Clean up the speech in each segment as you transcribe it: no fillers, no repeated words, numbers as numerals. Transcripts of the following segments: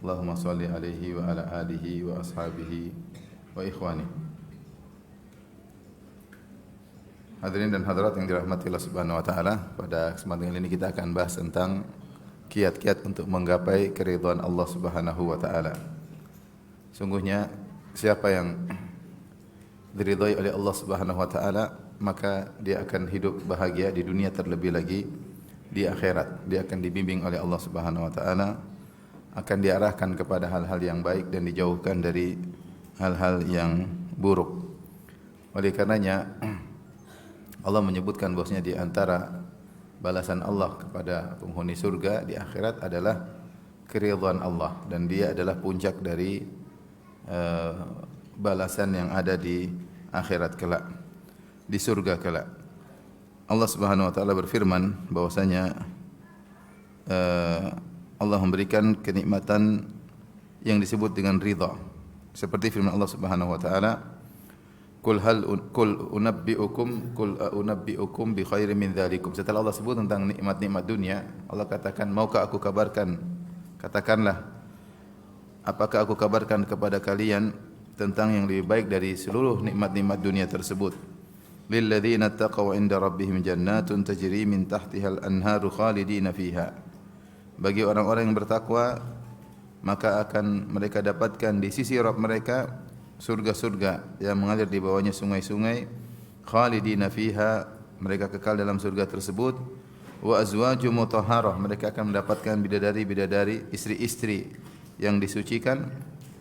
Allahumma salli alaihi wa ala alihi wa ashabihi wa ikhwani. Hadirin dan hadirat yang dirahmati Allah Subhanahu wa taala, pada kesempatan ini kita akan bahas tentang kiat-kiat untuk menggapai keridhaan Allah Subhanahu wa taala. Sungguhnya siapa yang diridhai oleh Allah Subhanahu wa taala, maka dia akan hidup bahagia di dunia, terlebih lagi di akhirat. Dia akan dibimbing oleh Allah Subhanahu wa taala, akan diarahkan kepada hal-hal yang baik dan dijauhkan dari hal-hal yang buruk. Oleh karenanya Allah menyebutkan bahwasanya di antara balasan Allah kepada penghuni surga di akhirat adalah keridhaan Allah, dan dia adalah puncak dari balasan yang ada di akhirat kelak, di surga kelak. Allah Subhanahu wa taala berfirman bahwasanya Allah memberikan kenikmatan yang disebut dengan ridha. Seperti firman Allah Subhanahu wa taala, Qul unabbiukum bi khairin min dzalikum. Setelah Allah sebut tentang nikmat-nikmat dunia, Allah katakan, maukah aku kabarkan? Katakanlah, apakah aku kabarkan kepada kalian tentang yang lebih baik dari seluruh nikmat-nikmat dunia tersebut? Lil ladzina taqaw 'inda rabbihim jannatun tajri min tahtiha al-anharu khalidina fiha. Bagi orang-orang yang bertakwa, maka akan mereka dapatkan di sisi Rabb mereka surga-surga yang mengalir di bawahnya sungai-sungai, khalidina fiha, mereka kekal dalam surga tersebut. Wa azwajum mutahharah, mereka akan mendapatkan bidadari-bidadari, istri-istri yang disucikan.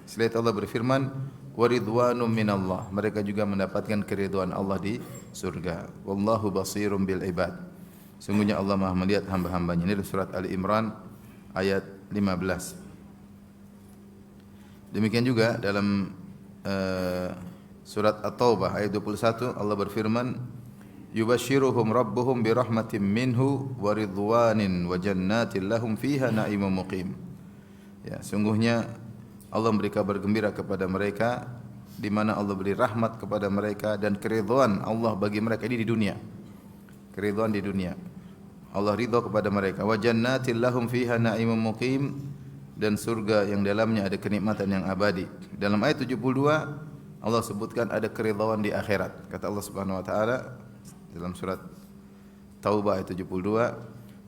Selain itu Allah berfirman, wa ridwanum minallah, mereka juga mendapatkan keridhaan Allah di surga. Wallahu basirum bil ibad, sungguhnya Allah Maha melihat hamba-hambanya. Ini surat Ali Imran ayat 15. Demikian juga dalam surat At-Taubah ayat 21 Allah berfirman, yubashshiruhum rabbuhum bi rahmatin minhu wa ridwanin wa jannatin lahum fiha na'imun muqim. Ya, sungguhnya Allah memberi kabar gembira kepada mereka, di mana Allah beri rahmat kepada mereka dan keridhaan Allah bagi mereka ini di dunia. Keridhaan di dunia. Allah ridha kepada mereka. Wa jannatin lahum fiha na'imun muqim, dan surga yang dalamnya ada kenikmatan yang abadi. Dalam ayat 72 Allah sebutkan ada keridhaan di akhirat. Kata Allah Subhanahu wa taala dalam surat Taubah ayat 72,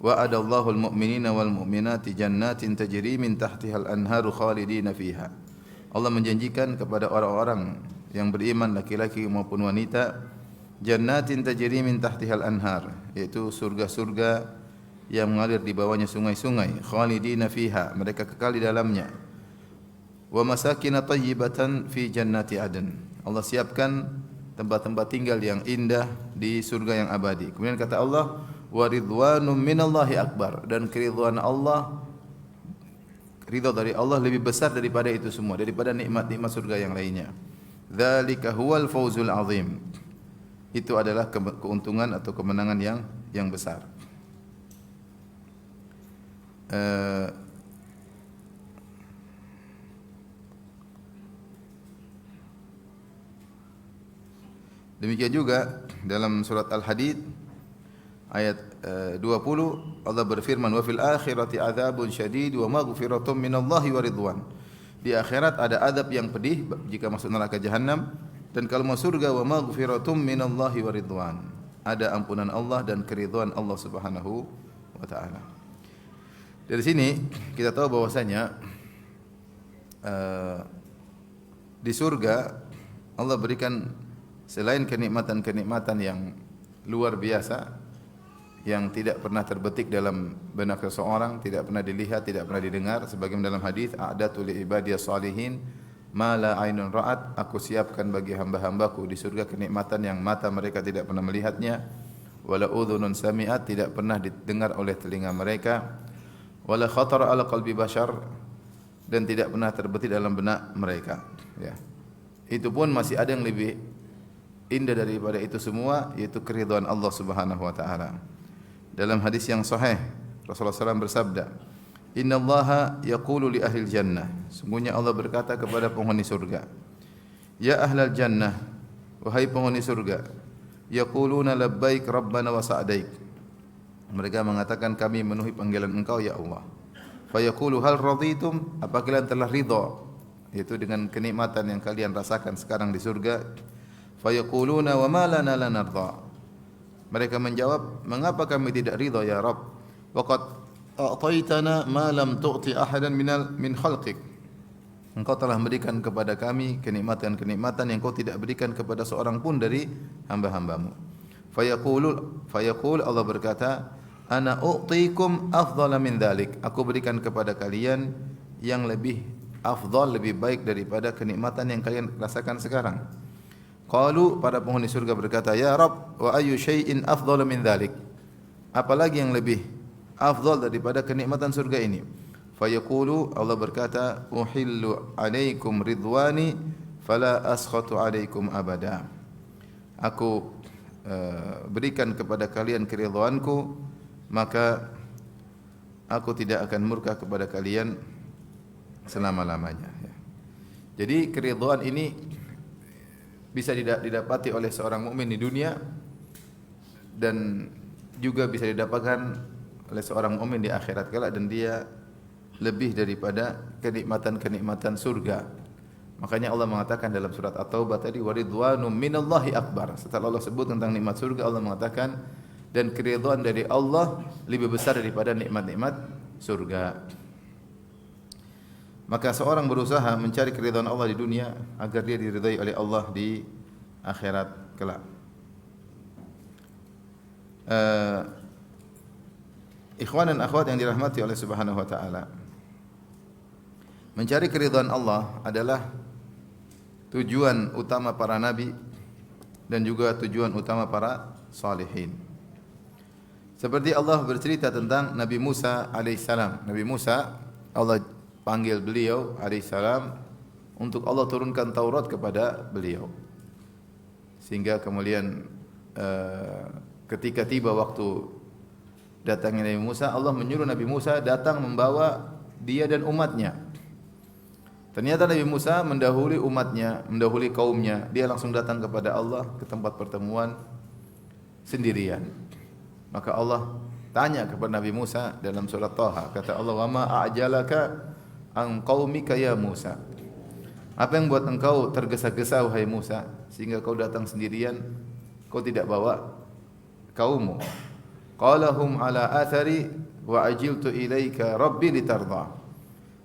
wa adallahu al-mu'minina wal mu'minati jannatin tajri min tahtiha al-anharu khalidina fiha. Allah menjanjikan kepada orang-orang yang beriman, laki-laki maupun wanita, jannatin tajri min tahtihal anhar, yaitu surga-surga yang mengalir di bawahnya sungai-sungai, khalidina fiha, mereka kekal di dalamnya. Wa masakin thayyibatan fi jannati adn, Allah siapkan tempat-tempat tinggal yang indah di surga yang abadi. Kemudian kata Allah, wa ridwanum minallahi akbar, dan keridhaan Allah, ridha dari Allah lebih besar daripada itu semua, daripada nikmat-nikmat surga yang lainnya. Dzalika huwal fawzul azim, itu adalah keuntungan atau kemenangan yang besar. Demikian juga dalam surat Al-Hadid ayat 20 Allah berfirman, wa fil akhirati adzabun syadid wa maghfiratun minallahi wa ridwan. Di akhirat ada adab yang pedih jika masuk neraka jahanam, dan kalau masuk surga, wa maghfiratum minallahi wa ridwan, ada ampunan Allah dan keridhaan Allah Subhanahu wa taala. Dari sini kita tahu bahwasanya di surga Allah berikan selain kenikmatan-kenikmatan yang luar biasa yang tidak pernah terbetik dalam benak seseorang, tidak pernah dilihat, tidak pernah didengar, sebagaimana dalam hadis, a'datu li ibadiyas salihin ma la ainun ra'at, aku siapkan bagi hamba-hambaku di surga kenikmatan yang mata mereka tidak pernah melihatnya, wala udhunun sami'at, tidak pernah didengar oleh telinga mereka, wala khatara ala qalbi bashar, dan tidak pernah terbetik dalam benak mereka. Ya. Itu pun masih ada yang lebih indah daripada itu semua, yaitu keridhaan Allah Subhanahu wa taala. Dalam hadis yang sahih Rasulullah SAW bersabda, innallaha yaqulu li ahli jannah, sungguhnya Allah berkata kepada penghuni surga, ya ahlal jannah, wahai penghuni surga, yaquluna labbaik rabbana wa sa'daik, mereka mengatakan kami memenuhi panggilan engkau ya Allah. Fayaqulu hal raditum, apakah kalian telah ridha, yaitu dengan kenikmatan yang kalian rasakan sekarang di surga. Fayaquluna wa ma lana la narda. Mereka menjawab, mengapa kami tidak ridha ya Rabb? Waqad a'taitana ma lam tu'ti ahadan min khalqik. Engkau telah berikan kepada kami kenikmatan-kenikmatan yang Engkau tidak berikan kepada seorang pun dari hamba-hambamu. Fayaqul Allah berkata, ana u'tikum afdhala min dhalik. Aku berikan kepada kalian yang lebih afdal, lebih baik daripada kenikmatan yang kalian rasakan sekarang. Qalu, para penghuni surga berkata, ya Rabb, wa ayyu syai'in afdhala min dhalik? Apalagi yang lebih afdal daripada kenikmatan surga ini? Fayaqulu, Allah berkata, uhillu alaikum ridwani fala askhatu alaikum abada. Aku berikan kepada kalian keridhaanku, maka aku tidak akan murka kepada kalian selama-lamanya. Jadi keridhaan ini bisa didapati oleh seorang mukmin di dunia dan juga bisa didapatkan oleh seorang mukmin di akhirat kelak, dan dia lebih daripada kenikmatan-kenikmatan surga. Makanya Allah mengatakan dalam surat At-Taubah tadi, waridwanum minallahi akbar. Setelah Allah sebut tentang nikmat surga, Allah mengatakan, dan keridhaan dari Allah lebih besar daripada nikmat-nikmat surga. Maka seorang berusaha mencari keridhaan Allah di dunia agar dia diridai oleh Allah di akhirat kelak. Ikhwan dan akhwat yang dirahmati oleh Subhanahu wa taala, mencari keridhaan Allah adalah tujuan utama para nabi dan juga tujuan utama para salihin. Seperti Allah bercerita tentang Nabi Musa alaihissalam. Nabi Musa, Allah panggil beliau alaihissalam untuk Allah turunkan Taurat kepada beliau. Sehingga kemudian ketika tiba waktu datangnya Nabi Musa, Allah menyuruh Nabi Musa datang membawa dia dan umatnya. Ternyata Nabi Musa mendahului umatnya, mendahului kaumnya. Dia langsung datang kepada Allah ke tempat pertemuan sendirian. Maka Allah tanya kepada Nabi Musa dalam surat Taha, kata Allah, "Wa ma a'jalaka an qaumika ya Musa?" Apa yang buat engkau tergesa-gesa wahai Musa sehingga kau datang sendirian, kau tidak bawa kaummu? Qala hum ala athari wa ajiltu ilaika rabbi litarda.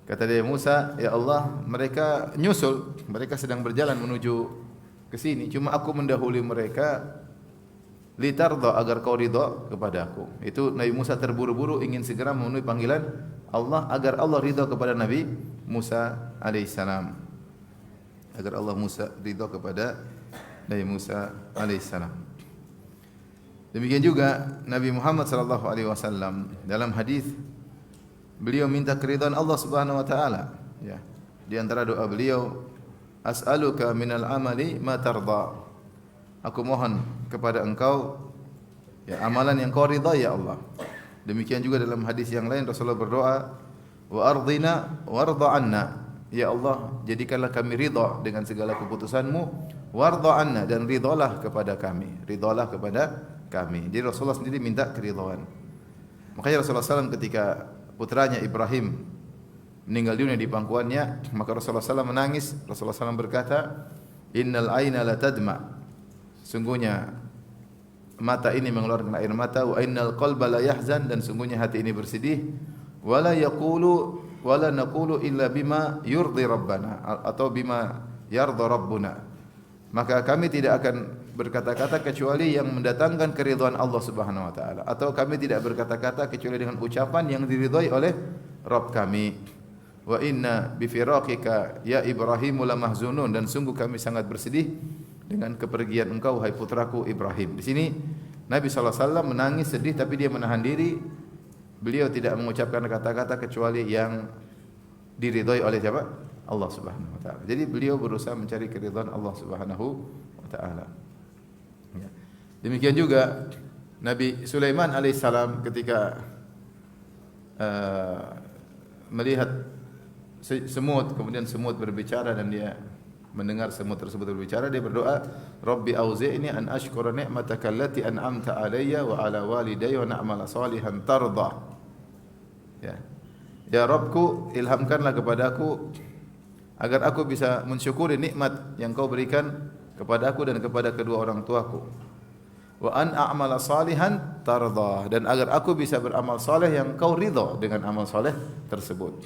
Kata dia Musa, ya Allah, mereka nyusul, mereka sedang berjalan menuju ke sini, cuma aku mendahului mereka litarda, agar kau ridha kepada aku. Itu Nabi Musa terburu-buru ingin segera memenuhi panggilan Allah agar Allah ridha kepada Nabi Musa alaihissalam. Agar Allah ridha kepada Nabi Musa alaihissalam. Demikian juga Nabi Muhammad sallallahu alaihi wasallam dalam hadis beliau minta keridhaan Allah Subhanahu wa taala, ya. Di antara doa beliau, as'aluka minal amali ma tarda. Aku mohon kepada engkau, ya, amalan yang kau ridha ya Allah. Demikian juga dalam hadis yang lain Rasulullah berdoa, wa ardina warda anna. Ya Allah, jadikanlah kami ridha dengan segala keputusanmu, warda anna, dan ridhalah kepada kami. Ridhalah kepada kami. Jadi Rasulullah sendiri minta keridhaan. Makanya Rasulullah SAW ketika putranya Ibrahim meninggal dunia di pangkuannya, maka Rasulullah SAW menangis. Rasulullah SAW berkata, innal aina la tadma. Sungguhnya mata ini mengeluarkan air mata, wa innal qalba la yahzan, dan sungguhnya hati ini bersedih, wala naqulu illa bima yurdi rabbana, atau bima yarda rabbuna. Maka kami tidak akan berkata-kata kecuali yang mendatangkan keridhaan Allah Subhanahu wa taala, atau kami tidak berkata-kata kecuali dengan ucapan yang diridhai oleh Rabb kami. Wa inna bi firaqika ya Ibrahim la mahzunun, dan sungguh kami sangat bersedih dengan kepergian engkau wahai putraku Ibrahim. Di sini Nabi sallallahu alaihi wasallam menangis sedih, tapi dia menahan diri. Beliau tidak mengucapkan kata-kata kecuali yang diridhai oleh siapa? Allah Subhanahu wa taala. Jadi beliau berusaha mencari keridhaan Allah Subhanahu wa taala. Ya. Demikian juga Nabi Sulaiman alaihissalam ketika melihat semut, kemudian semut berbicara dan dia mendengar semut tersebut berbicara, dia berdoa, Rabbi auzi'ni an ashkura ni'mataka allati an'amta alayya wa ala walidayya wa na'mala salihan tarda. Ya. Ya Rabbku, ilhamkanlah kepadaku agar aku bisa mensyukuri nikmat yang Kau berikan kepada aku dan kepada kedua orang tuaku. Wa an a'mala salihan tardah, dan agar aku bisa beramal saleh yang Kau ridha dengan amal saleh tersebut.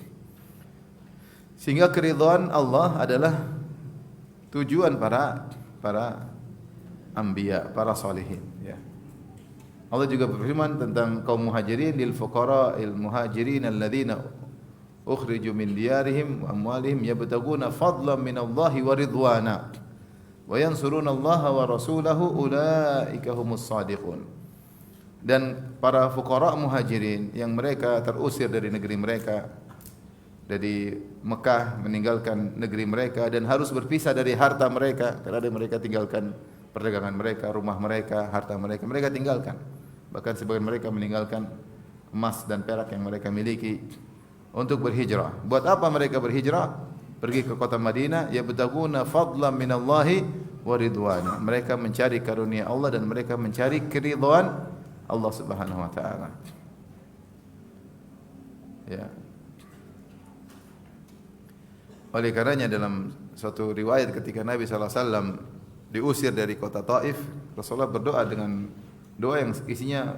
Sehingga keridhaan Allah adalah tujuan para anbiya, para salihin, ya. Allah juga berfirman tentang kaum muhajirin, lil fuqara'il muhajirin alladzina ukhriju min diyarihim wa amwalihim yabtaguna fadlan minallahi wa ridwana wa yansuruna Allah wa rasulahu ulaika humus shadiqun. Dan para fuqara muhajirin yang mereka terusir dari negeri mereka, dari Mekah, meninggalkan negeri mereka dan harus berpisah dari harta mereka, karena mereka tinggalkan perdagangan mereka, rumah mereka, harta mereka, mereka tinggalkan. Bahkan sebagian mereka meninggalkan emas dan perak yang mereka miliki untuk berhijrah. Buat apa mereka berhijrah? Pergi ke kota Madinah, yabtaguna fadlan minallahi wa ridwana. Mereka mencari karunia Allah dan mereka mencari keridhaan Allah Subhanahu wa taala. Ya. Oleh karenanya dalam suatu riwayat ketika Nabi sallallahu alaihi wasallam diusir dari kota Taif, Rasulullah berdoa dengan doa yang isinya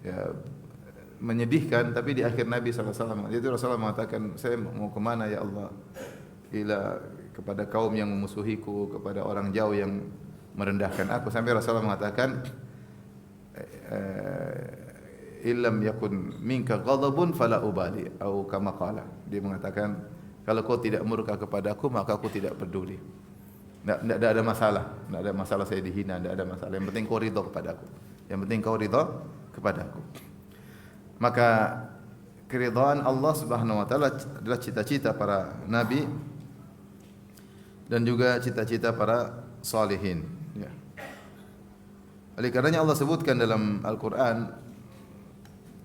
ya, menyedihkan, tapi di akhir Nabi SAW itu Rasulullah mengatakan, saya mau kemana ya Allah? Ila kepada kaum yang memusuhiku, kepada orang jauh yang merendahkan aku, sampai Rasulullah mengatakan illam yakun minka ghadabun fala ubali, atau kama qala, dia mengatakan kalau kau tidak murka kepadaku maka aku tidak peduli. Tidak ada masalah, tidak ada masalah saya dihina, tidak ada masalah. Yang penting kau ridha kepadaku. Yang penting kau ridha kepadaku. Maka keridhaan Allah Subhanahu wa taala adalah cita-cita para nabi dan juga cita-cita para salihin, ya. Oleh karenanya Allah sebutkan dalam Al-Qur'an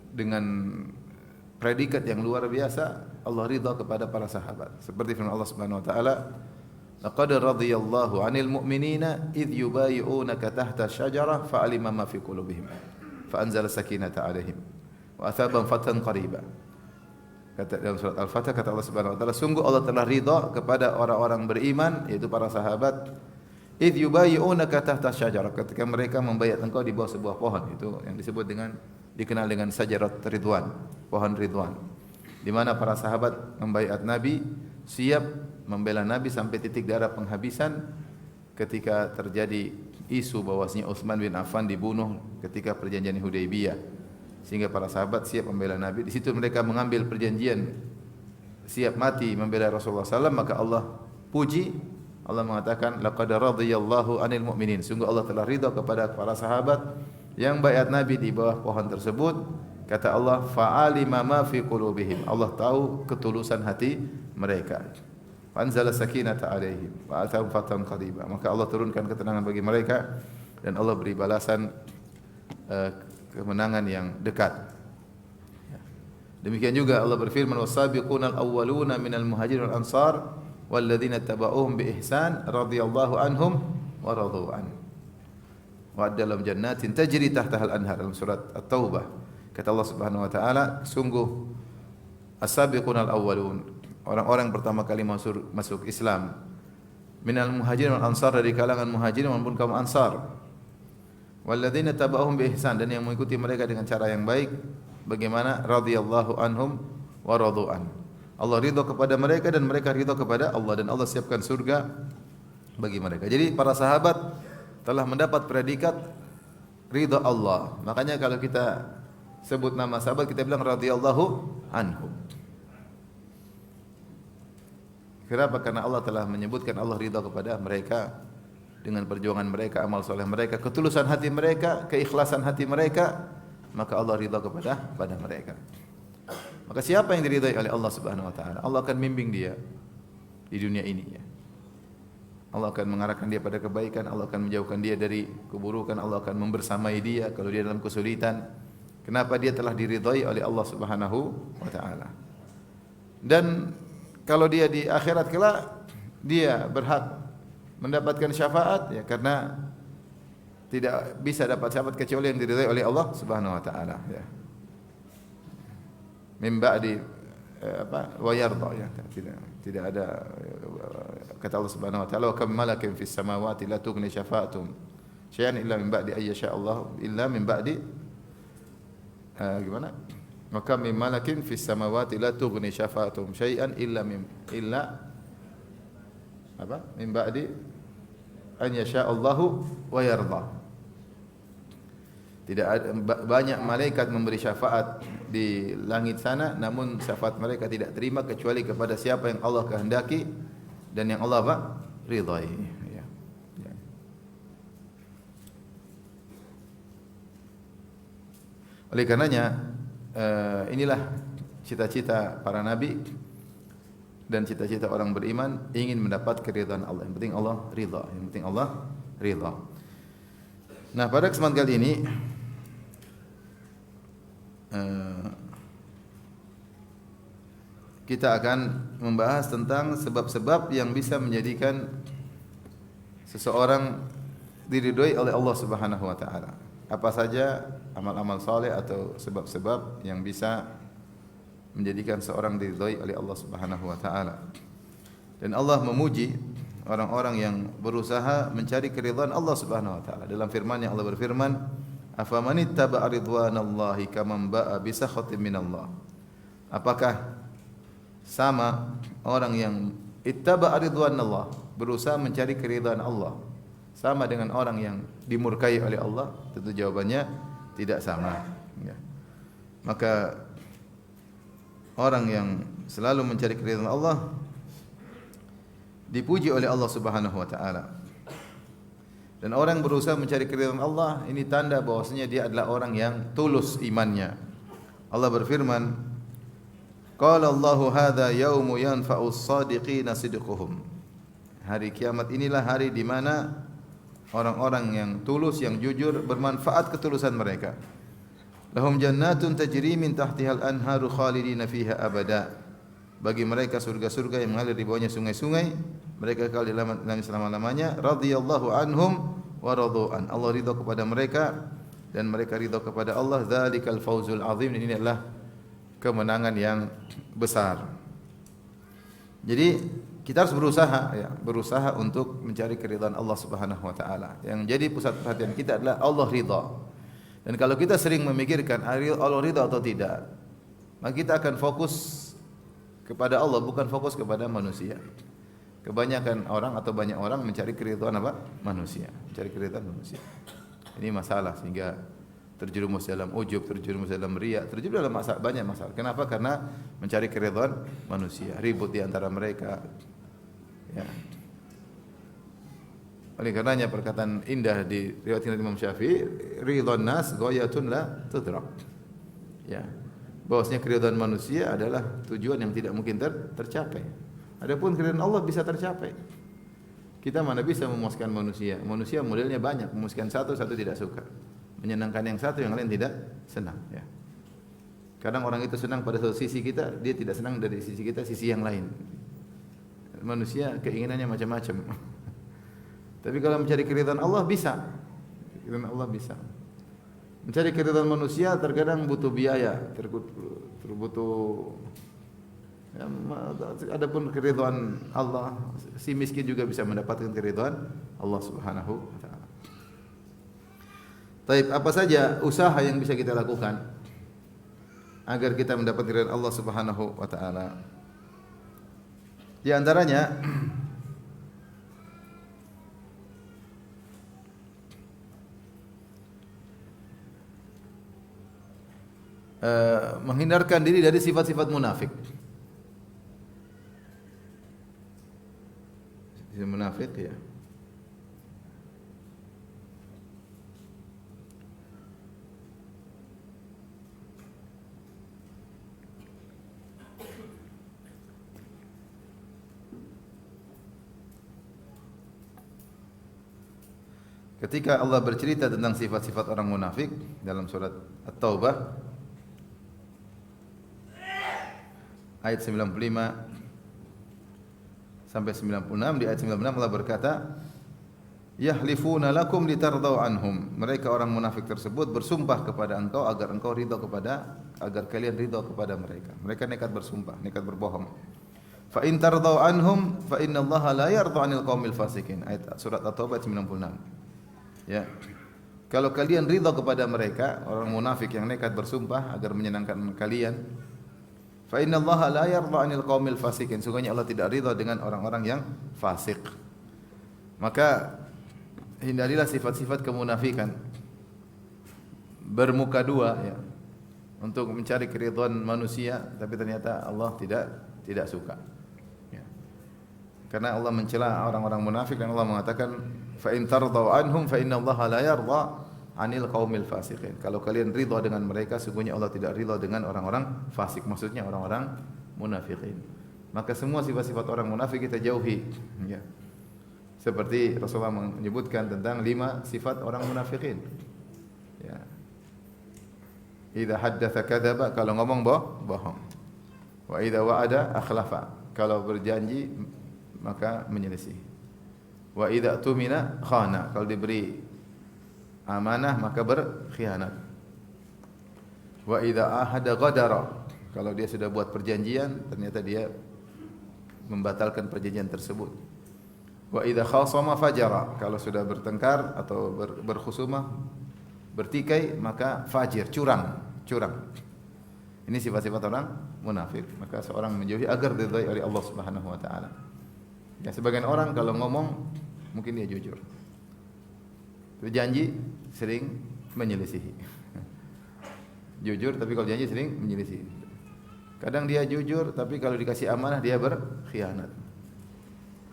dengan predikat yang luar biasa, Allah ridha kepada para sahabat. Seperti firman Allah Subhanahu wa taala, laqad radiyallahu 'anil mu'minina idh yubayyi'unaka tahta syajarah fa'alima ma fi qulubihim fa anzala sakinata 'alaihim wa athabahum fathan qariba. Kata dalam surat Al-Fatah, kata Allah Subhanahu wa taala, sungguh Allah telah ridha kepada orang-orang beriman, yaitu para sahabat, idh yubayyi'unaka tahta syajarah, ketika mereka membayat engkau di bawah sebuah pohon, itu yang disebut dengan, dikenal dengan syajarat ridwan, pohon ridwan, di mana para sahabat membayat Nabi, siap membela Nabi sampai titik darah penghabisan ketika terjadi isu bahwasanya Utsman bin Affan dibunuh ketika perjanjian Hudaybiyah, sehingga para sahabat siap membela Nabi. Di situ mereka mengambil perjanjian siap mati membela Rasulullah SAW. Maka Allah puji, Allah mengatakan laqad radiyallahu 'anil mu'minin, sungguh Allah telah ridha kepada para sahabat yang baiat Nabi di bawah pohon tersebut. Kata Allah, fa'alima ma fi qulubihim, Allah tahu ketulusan hati mereka. Anzala sakinata 'alaihim wa atahum fathan qariba, maka Allah turunkan ketenangan bagi mereka dan Allah beri balasan kemenangan yang dekat. Demikian juga Allah berfirman, was-sabiqunal awwaluna minal muhajirin wal ansar walladzina tabauhum bi ihsan radhiyallahu anhum wa radu an wa adalahum jannatin tajri tahtaha al-anhar, dalam surat At-Taubah. Kata Allah Subhanahu wa taala, sungguh as-sabiqunal awwalun, orang-orang pertama kali masuk Islam, minal muhajirin wal ansar, dari kalangan muhajirin maupun kaum ansar, walladzina tabauhum bi ihsan, dan yang mengikuti mereka dengan cara yang baik. Bagaimana? Radhiyallahu anhum wa radu'an, Allah ridha kepada mereka dan mereka ridha kepada Allah, dan Allah siapkan surga bagi mereka. Jadi para sahabat telah mendapat predikat ridha Allah. Makanya kalau kita sebut nama sahabat, kita bilang radhiyallahu anhum. Kenapa? Karena Allah telah menyebutkan Allah ridha kepada mereka dengan perjuangan mereka, amal soleh mereka, ketulusan hati mereka, keikhlasan hati mereka, maka Allah ridha kepada mereka. Maka siapa yang diridhai oleh Allah Subhanahu wa taala, Allah akan membimbing dia di dunia ini, ya. Allah akan mengarahkan dia pada kebaikan, Allah akan menjauhkan dia dari keburukan, Allah akan membersamai dia kalau dia dalam kesulitan. Kenapa? Dia telah diridhai oleh Allah Subhanahu wa taala. Dan kalau dia di akhirat kelak, dia berhak mendapatkan syafaat, ya, karena tidak bisa dapat syafaat kecuali yang diridhai oleh Allah Subhanahu wa taala, ya. Min ba'di wa yarda ya. Tidak ada kata Allah Subhanahu wa taala wa kam malakin fis samawati la tughni syafa'atum syai'an illa min ba'di ay yasha Allah illa min ba'di gimana? Wa kam min malakin fis samawati la tughni syafa'atum syai'an illa min ba'di an yasha Allahu wa yarda. Tidak ada, banyak malaikat memberi syafaat di langit sana, namun syafaat mereka tidak terima kecuali kepada siapa yang Allah kehendaki dan yang Allah ridhai. Ya. Ya. Oleh karenanya inilah cita-cita para nabi dan cita-cita orang beriman, ingin mendapat keridhaan Allah. Yang penting Allah ridha. Yang penting Allah ridha. Nah, pada kesempatan kali ini kita akan membahas tentang sebab-sebab yang bisa menjadikan seseorang diridhoi oleh Allah Subhanahu wa taala. Apa saja amal-amal saleh atau sebab-sebab yang bisa menjadikan seorang diridhoi oleh Allah Subhanahu wa taala. Dan Allah memuji orang-orang yang berusaha mencari keridhaan Allah Subhanahu wa taala. Dalam firman-Nya Allah berfirman, "Afamanittaba'a ridwanallahi kaman ba'a bisakhatin minallah." Apakah sama orang yang ittaba'a ridwanallah, berusaha mencari keridhaan Allah, sama dengan orang yang dimurkai oleh Allah? Tentu jawabannya tidak sama. Ya. Maka orang yang selalu mencari keridhaan Allah dipuji oleh Allah Subhanahu wa taala. Dan orang yang berusaha mencari keridhaan Allah, ini tanda bahwasanya dia adalah orang yang tulus imannya. Allah berfirman, "Qala Allahu hadza yaumu yanfa'u as-shadiqina sidquhum." Hari kiamat inilah hari di mana orang-orang yang tulus, yang jujur, bermanfaat ketulusan mereka. Lahum jannatun tajri min tahtihal anharu khalidina fiha abada. Bagi mereka surga-surga yang mengalir di bawahnya sungai-sungai, mereka kekal di dalam selama-lamanya. Radhiyallahu anhum wa radu'an. Allah ridha kepada mereka dan mereka ridha kepada Allah. Dzalikal fawzul azim. Ini adalah kemenangan yang besar. Jadi kita harus berusaha untuk mencari keridhaan Allah Subhanahu wa taala. Yang jadi pusat perhatian kita adalah Allah ridha. Dan kalau kita sering memikirkan Allah ridha atau tidak, maka kita akan fokus kepada Allah, bukan fokus kepada manusia. Kebanyakan orang atau banyak orang mencari keridhaan manusia, mencari keridhaan manusia. Ini masalah sehingga terjerumus dalam ujub, terjerumus dalam riya, terjerumus dalam banyak masalah. Kenapa? Karena mencari keridhaan manusia, ribut di antara mereka. Ya. Oleh karenanya perkataan indah di riwayat Imam Syafi'i, ridwan nas ghayatun la tudrak. Ya. Bahwasanya keridhaan manusia adalah tujuan yang tidak mungkin tercapai. Adapun keridhaan Allah bisa tercapai. Kita mana bisa memuaskan manusia? Manusia modelnya banyak, memuaskan satu tidak suka. Menyenangkan yang satu, yang lain tidak senang. Ya. Kadang orang itu senang pada satu sisi kita, dia tidak senang dari sisi kita, sisi yang lain. Manusia keinginannya macam-macam. Tapi kalau mencari keridhaan Allah bisa. Keridhaan Allah bisa. Mencari keridhaan manusia terkadang butuh biaya, butuh ya, adapun keridhaan Allah, si miskin juga bisa mendapatkan keridhaan Allah Subhanahu wa taala. Baik, apa saja usaha yang bisa kita lakukan agar kita mendapat keridhaan Allah Subhanahu wa taala? Di antaranya menghindarkan diri dari sifat-sifat munafik. Sifat munafik ya. Ketika Allah bercerita tentang sifat-sifat orang munafik dalam surat At-Taubah ayat 95 sampai 96, di ayat 96 Allah berkata, yahlifuna lakum litardau anhum. Mereka orang munafik tersebut bersumpah kepada engkau agar engkau ridha kepada, agar kalian ridha kepada mereka. Mereka nekat bersumpah, nekat berbohong. Fa in tardau anhum fa innallaha la yarda 'anil qaumil fasikin. Ayat surat At-Taubah 96. Ya. Kalau kalian ridha kepada mereka, orang munafik yang nekat bersumpah agar menyenangkan kalian, fa innallaha la yarda 'anil qaumil fasikin. Sungguhnya Allah tidak ridha dengan orang-orang yang fasik. Maka hindarilah sifat-sifat kemunafikan, bermuka dua, ya, untuk mencari keridhaan manusia, tapi ternyata Allah tidak suka. Ya. Karena Allah mencela orang-orang munafik dan Allah mengatakan, fa in tardau anhum fa innallaha la yarda 'anil qaumil fasiqin. Kalau kalian ridha dengan mereka, sesungguhnya Allah tidak ridha dengan orang-orang fasik, maksudnya orang-orang munafikin. Maka semua sifat-sifat orang munafik kita jauhi, ya. Seperti Rasulullah menyebutkan tentang 5 sifat orang munafikin. Ya. Idza haddatsa kadzaba, kalau ngomong bohong. Wa idza wa'ada akhlafa, kalau berjanji maka menyelisih. Wa idza tumina khana, kalau diberi amanah maka berkhianat. Wa idza ahada ghadara, kalau dia sudah buat perjanjian ternyata dia membatalkan perjanjian tersebut. Wa idza khasama fajara, kalau sudah bertengkar atau berkhusumah, bertikai, maka fajir, curang. Ini sifat-sifat orang munafik. Maka seorang menjauhi agar diridhai oleh Allah Subhanahu wa taala. Ya, sebagian orang kalau ngomong mungkin dia jujur. Berjanji sering menyelisihi. Jujur tapi kalau janji sering menyelisihi. Kadang dia jujur tapi kalau dikasih amanah dia berkhianat.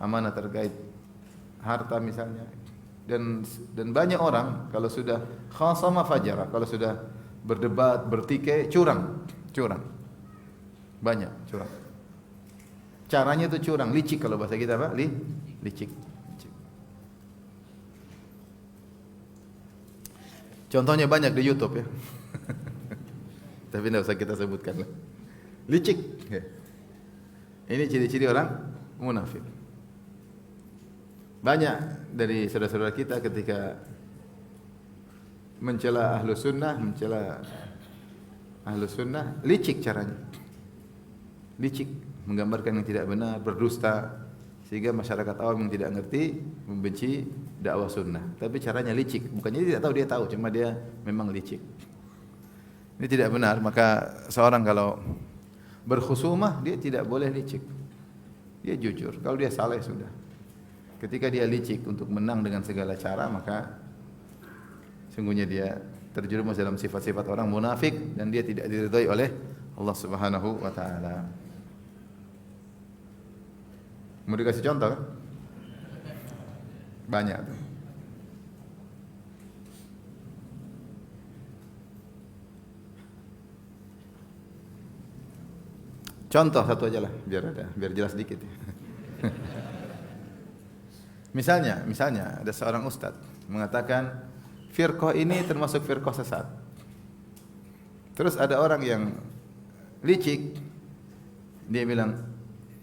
Amanah terkait harta misalnya, dan banyak orang kalau sudah khasama fajara, kalau sudah berdebat, bertikai, curang, banyak curang. Caranya itu curang, licik, kalau bahasa kita apa? Licik. Contohnya banyak di YouTube, ya. Tapi tidak usah kita sebutkan. Licik. Ini ciri-ciri orang munafik. Banyak dari saudara-saudara kita ketika mencela ahlu sunnah, licik caranya. Licik, menggambarkan yang tidak benar, berdusta, sehingga masyarakat awam yang tidak ngerti membenci dakwah sunnah. Tapi caranya licik, bukannya dia tidak tahu, dia tahu, cuma dia memang licik. Ini tidak benar. Maka seorang kalau berkhusumah dia tidak boleh licik. Dia jujur, kalau dia salah sudah. Ketika dia licik untuk menang dengan segala cara, maka sungguhnya dia terjerumus dalam sifat-sifat orang munafik dan dia tidak diridhai oleh Allah Subhanahu wa taala. Mau dikasih contoh kan? Banyak tuh. Contoh satu aja lah, biar jelas dikit. Misalnya ada seorang ustaz mengatakan firqah ini termasuk firqah sesat. Terus ada orang yang licik, dia bilang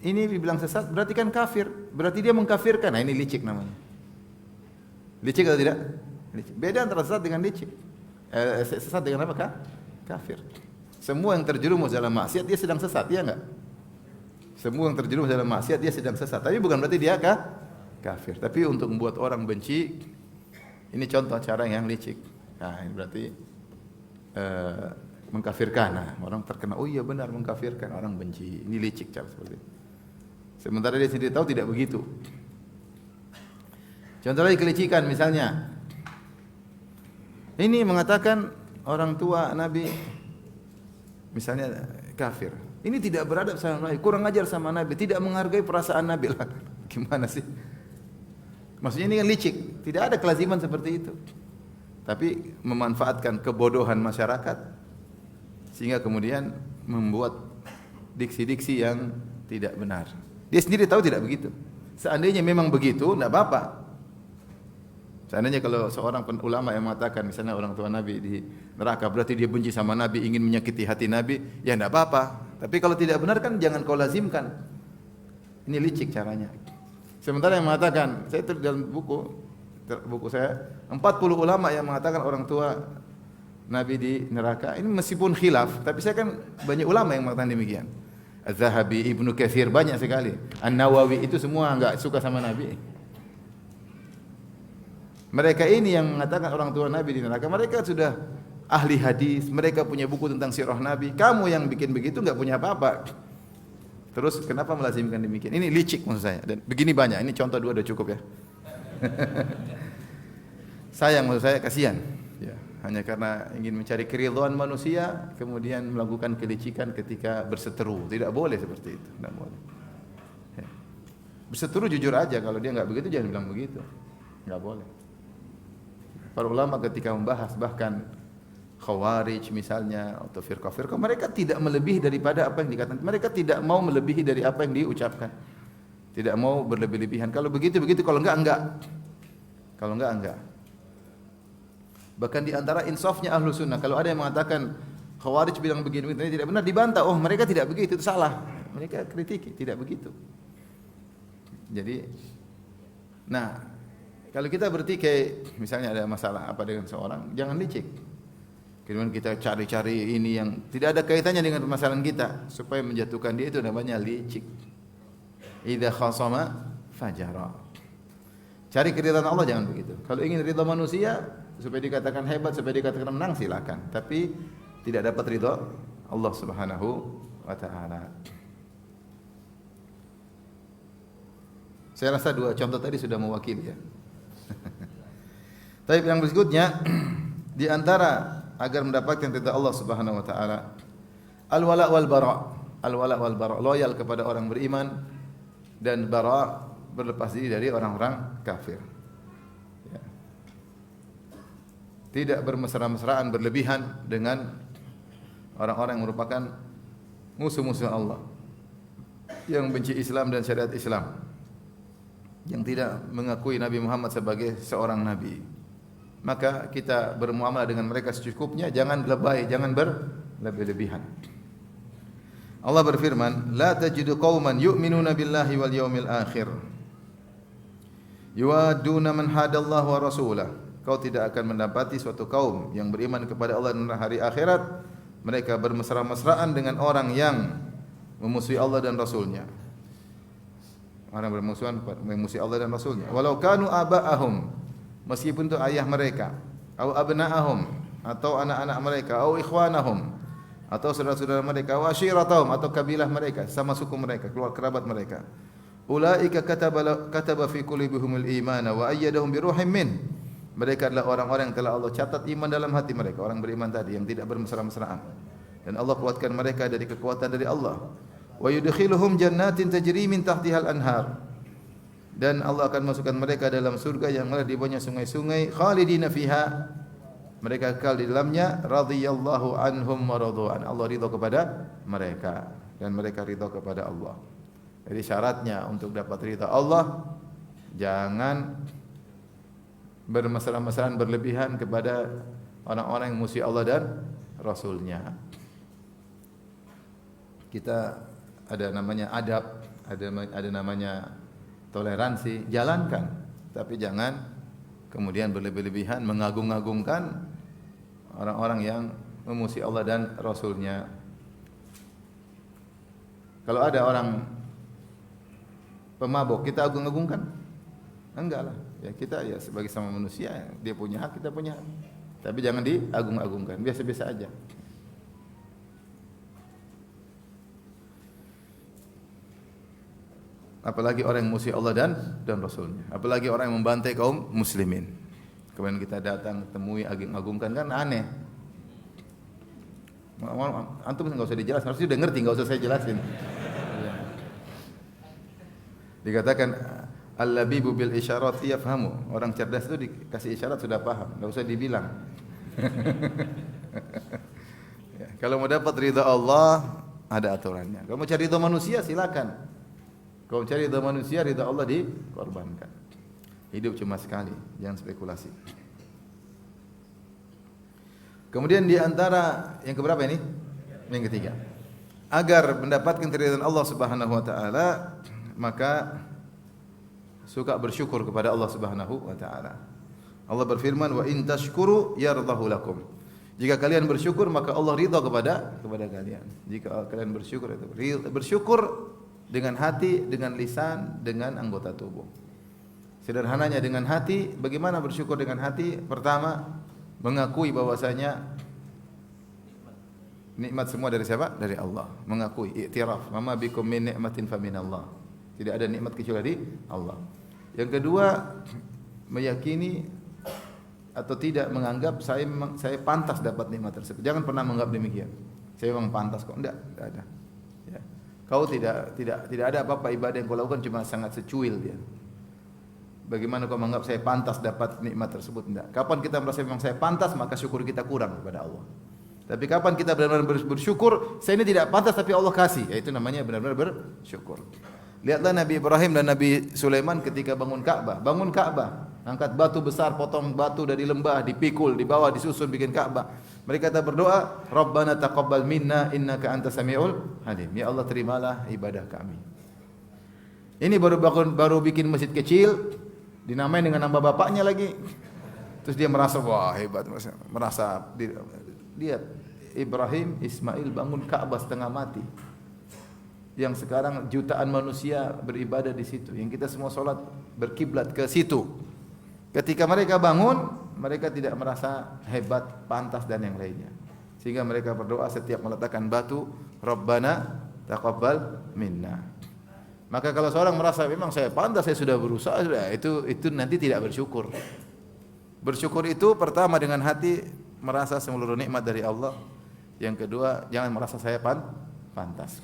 ini dibilang sesat berarti kan kafir, berarti dia mengkafirkan. Nah, ini licik namanya. Licik atau tidak? Licik. Beda antara sesat dengan licik. Sesat dengan apa? Kafir. Semua yang terjerumus dalam maksiat dia sedang sesat, ya enggak? Semua yang terjerumus dalam maksiat dia sedang sesat, tapi bukan berarti dia kafir. Tapi untuk membuat orang benci, ini contoh cara yang licik. Nah, ini berarti mengkafirkan. Nah, orang terkena, oh iya benar mengkafirkan, orang benci. Ini licik cara seperti itu. Sementara dia sendiri tahu tidak begitu. Contoh lagi kelicikan, misalnya ini mengatakan orang tua Nabi misalnya kafir. Ini tidak beradab sama Nabi, kurang ajar sama Nabi, tidak menghargai perasaan Nabi lah. Gimana sih? Maksudnya ini kan licik, tidak ada kelaziman seperti itu. Tapi memanfaatkan kebodohan masyarakat sehingga kemudian membuat diksi-diksi yang tidak benar. Dia sendiri tahu tidak begitu. Seandainya memang begitu, tidak apa-apa. Seandainya kalau seorang ulama yang mengatakan misalnya orang tua Nabi di neraka, berarti dia benci sama Nabi, ingin menyakiti hati Nabi, ya tidak apa-apa. Tapi kalau tidak benar kan jangan kau lazimkan. Ini licik caranya. Sementara yang mengatakan, saya dalam buku buku saya 40 ulama yang mengatakan orang tua Nabi di neraka. Ini meskipun khilaf, tapi saya kan banyak ulama yang mengatakan demikian. Az-Zahabi, Ibnu Katsir banyak sekali. An-Nawawi itu semua enggak suka sama Nabi. Mereka ini yang mengatakan orang tua Nabi di neraka, mereka sudah ahli hadis, mereka punya buku tentang sirah Nabi. Kamu yang bikin begitu enggak punya apa-apa. Terus kenapa melazimkan demikian? Ini licik maksud saya. Dan begini banyak. Ini contoh dua udah cukup ya. Sayang maksud saya, kasihan. Ya, hanya karena ingin mencari keridhaan manusia, kemudian melakukan kelicikan ketika berseteru. Tidak boleh seperti itu. Tidak boleh. Ya. Berseteru jujur aja. Kalau dia enggak begitu, jangan bilang begitu. Enggak boleh. Para ulama ketika membahas bahkan Khawarij misalnya atau firqah-firqah, mereka tidak melebihi daripada apa yang dikatakan. Mereka tidak mau melebihi dari apa yang diucapkan. Tidak mau berlebih-lebihan. Kalau begitu begitu, kalau enggak. Kalau enggak. Bahkan di antara insafnya ahlu sunnah, kalau ada yang mengatakan Khawarij bilang begini tidak benar, dibantah. Oh, mereka tidak begitu, itu salah. Mereka kritiki, tidak begitu. Jadi, nah, kalau kita bertikai, misalnya ada masalah apa dengan seorang, jangan licik. Kemudian kita cari-cari ini yang tidak ada kaitannya dengan permasalahan kita supaya menjatuhkan dia, itu namanya licik. Idza khasama fajara. Cari keridhaan Allah, jangan begitu. Kalau ingin ridha manusia supaya dikatakan hebat, supaya dikatakan menang, silakan. Tapi tidak dapat ridha Allah Subhanahu wa taala. Saya rasa dua contoh tadi sudah mewakili ya. Tapi yang berikutnya di antara agar mendapatkan ridha Allah Subhanahu wa taala, al-wala wal bara. Al-wala wal bara, loyal kepada orang beriman, dan bara, berlepas diri dari orang-orang kafir. Ya. Tidak bermesra-mesraan berlebihan dengan orang-orang yang merupakan musuh-musuh Allah, yang benci Islam dan syariat Islam, yang tidak mengakui Nabi Muhammad sebagai seorang nabi. Maka kita bermuamalah dengan mereka secukupnya, jangan lebay, jangan berlebih-lebihan. Allah berfirman, "La tajidu qauman yu'minuna billahi wal yawmil akhir yuwadduna man hadallahu wa rasulah." Kau tidak akan mendapati suatu kaum yang beriman kepada Allah dan hari akhirat, mereka bermesra-mesraan dengan orang yang memusuhi Allah dan Rasulnya. Orang bermusuhan memusuhi Allah dan Rasulnya. Walau kanu aba'ahum, meskipun itu ayah mereka, atau abna'ahum, atau anak-anak mereka, atau ikhwanahum, atau saudara-saudara mereka, wa asyiratahum, atau kabilah mereka, sama suku mereka, keluar kerabat mereka. Ulaika kataba fi qulubihimul imana wa ayyadahum bi ruhim min. Mereka adalah orang-orang yang telah Allah catat iman dalam hati mereka, orang beriman tadi yang tidak bermesra-mesraan. Dan Allah kuatkan mereka dari kekuatan dari Allah. Wa yudkhiluhum jannatin tajri min tahtihal anhar. Dan Allah akan masukkan mereka dalam surga yang mengalir di bawahnya sungai-sungai, khalidina fiha, mereka kekal di dalamnya, radhiyallahu anhum wa radu'an. Allah ridha kepada mereka dan mereka ridha kepada Allah. Jadi syaratnya untuk dapat ridha Allah, jangan bermesra-mesraan berlebihan kepada orang-orang yang musuh Allah dan Rasulnya. Kita ada namanya adab, ada namanya toleransi, jalankan, tapi jangan kemudian berlebih-lebihan mengagung-agungkan orang-orang yang memusuhi Allah dan Rasulnya. Kalau ada orang pemabok, kita agung-agungkan? Enggak lah. Ya kita ya sebagai sama manusia, dia punya hak, kita punya hak. Tapi jangan diagung-agungkan, biasa-biasa aja. Apalagi orang yang musuh Allah dan Rasulnya. Apalagi orang yang membantai kaum muslimin. Kemudian kita datang temui agung-agungkan, kan aneh. Antum enggak usah dijelaskan, harusnya udah ngerti, enggak usah saya jelasin. Dikatakan al-labibu bil isyarat yafhamu. Orang cerdas itu dikasih isyarat sudah paham, enggak usah dibilang. Ya, kalau mau dapat ridha Allah ada aturannya. Kalau mau cari ridha manusia silakan. Kalau cari ridha manusia, ridha Allah dikorbankan. Hidup cuma sekali, jangan spekulasi. Kemudian di antara yang keberapa ini? Yang ketiga. Agar mendapatkan keridhaan Allah Subhanahu wa taala, maka suka bersyukur kepada Allah Subhanahu wa taala. Allah berfirman, "Wa in tashkuru yardahu lakum." Jika kalian bersyukur maka Allah ridha kepada kalian. Jika kalian bersyukur dengan hati, dengan lisan, dengan anggota tubuh. Sederhananya dengan hati, bagaimana bersyukur dengan hati? Pertama, mengakui bahwasanya nikmat semua dari siapa? Dari Allah. Mengakui, i'tiraf, "Mama bikum min ni'matin fa min Allah." Tidak ada nikmat kecuali dari Allah. Yang kedua, meyakini atau tidak menganggap saya pantas dapat nikmat tersebut. Jangan pernah menganggap demikian. Saya memang pantas kok. Enggak ada. Ya. Kau tidak ada apa-apa ibadah yang kau lakukan cuma sangat secuil dia. Bagaimana kau menganggap saya pantas dapat nikmat tersebut? Enggak. Kapan kita merasa memang saya pantas, maka syukur kita kurang kepada Allah. Tapi kapan kita benar-benar bersyukur, saya ini tidak pantas tapi Allah kasih, itu namanya benar-benar bersyukur. Lihatlah Nabi Ibrahim dan Nabi Sulaiman ketika bangun Ka'bah, angkat batu besar, potong batu dari lembah, dipikul, dibawa, disusun bikin Ka'bah. Mereka kata berdoa, "Rabbana taqabbal minna innaka antas samiul alim." Ya Allah, terimalah ibadah kami. Ini baru bikin masjid kecil, dinamai dengan nama bapaknya lagi. Terus dia merasa wah hebat, merasa lihat Ibrahim Ismail bangun Ka'bah setengah mati. Yang sekarang jutaan manusia beribadah di situ, yang kita semua solat berkiblat ke situ. Ketika mereka bangun, mereka tidak merasa hebat, pantas dan yang lainnya. Sehingga mereka berdoa setiap meletakkan batu, "Rabbana taqabbal minna." Maka kalau seorang merasa memang saya pantas, saya sudah berusaha, itu nanti tidak bersyukur. Bersyukur itu pertama dengan hati merasa seluruh nikmat dari Allah. Yang kedua, jangan merasa saya pantas.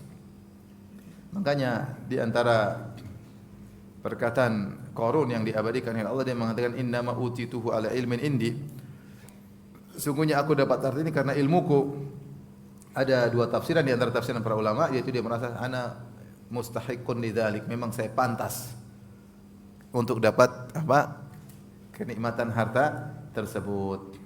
Makanya di antara perkataan Qarun yang diabadikan oleh Allah, dia mengatakan innama utituhu ala ilmin indi. Sungguhnya aku dapat harta ini karena ilmuku. Ada dua tafsiran di antara tafsiran para ulama, yaitu dia merasa ana mustahiqun lidzalik, memang saya pantas untuk dapat kenikmatan harta tersebut.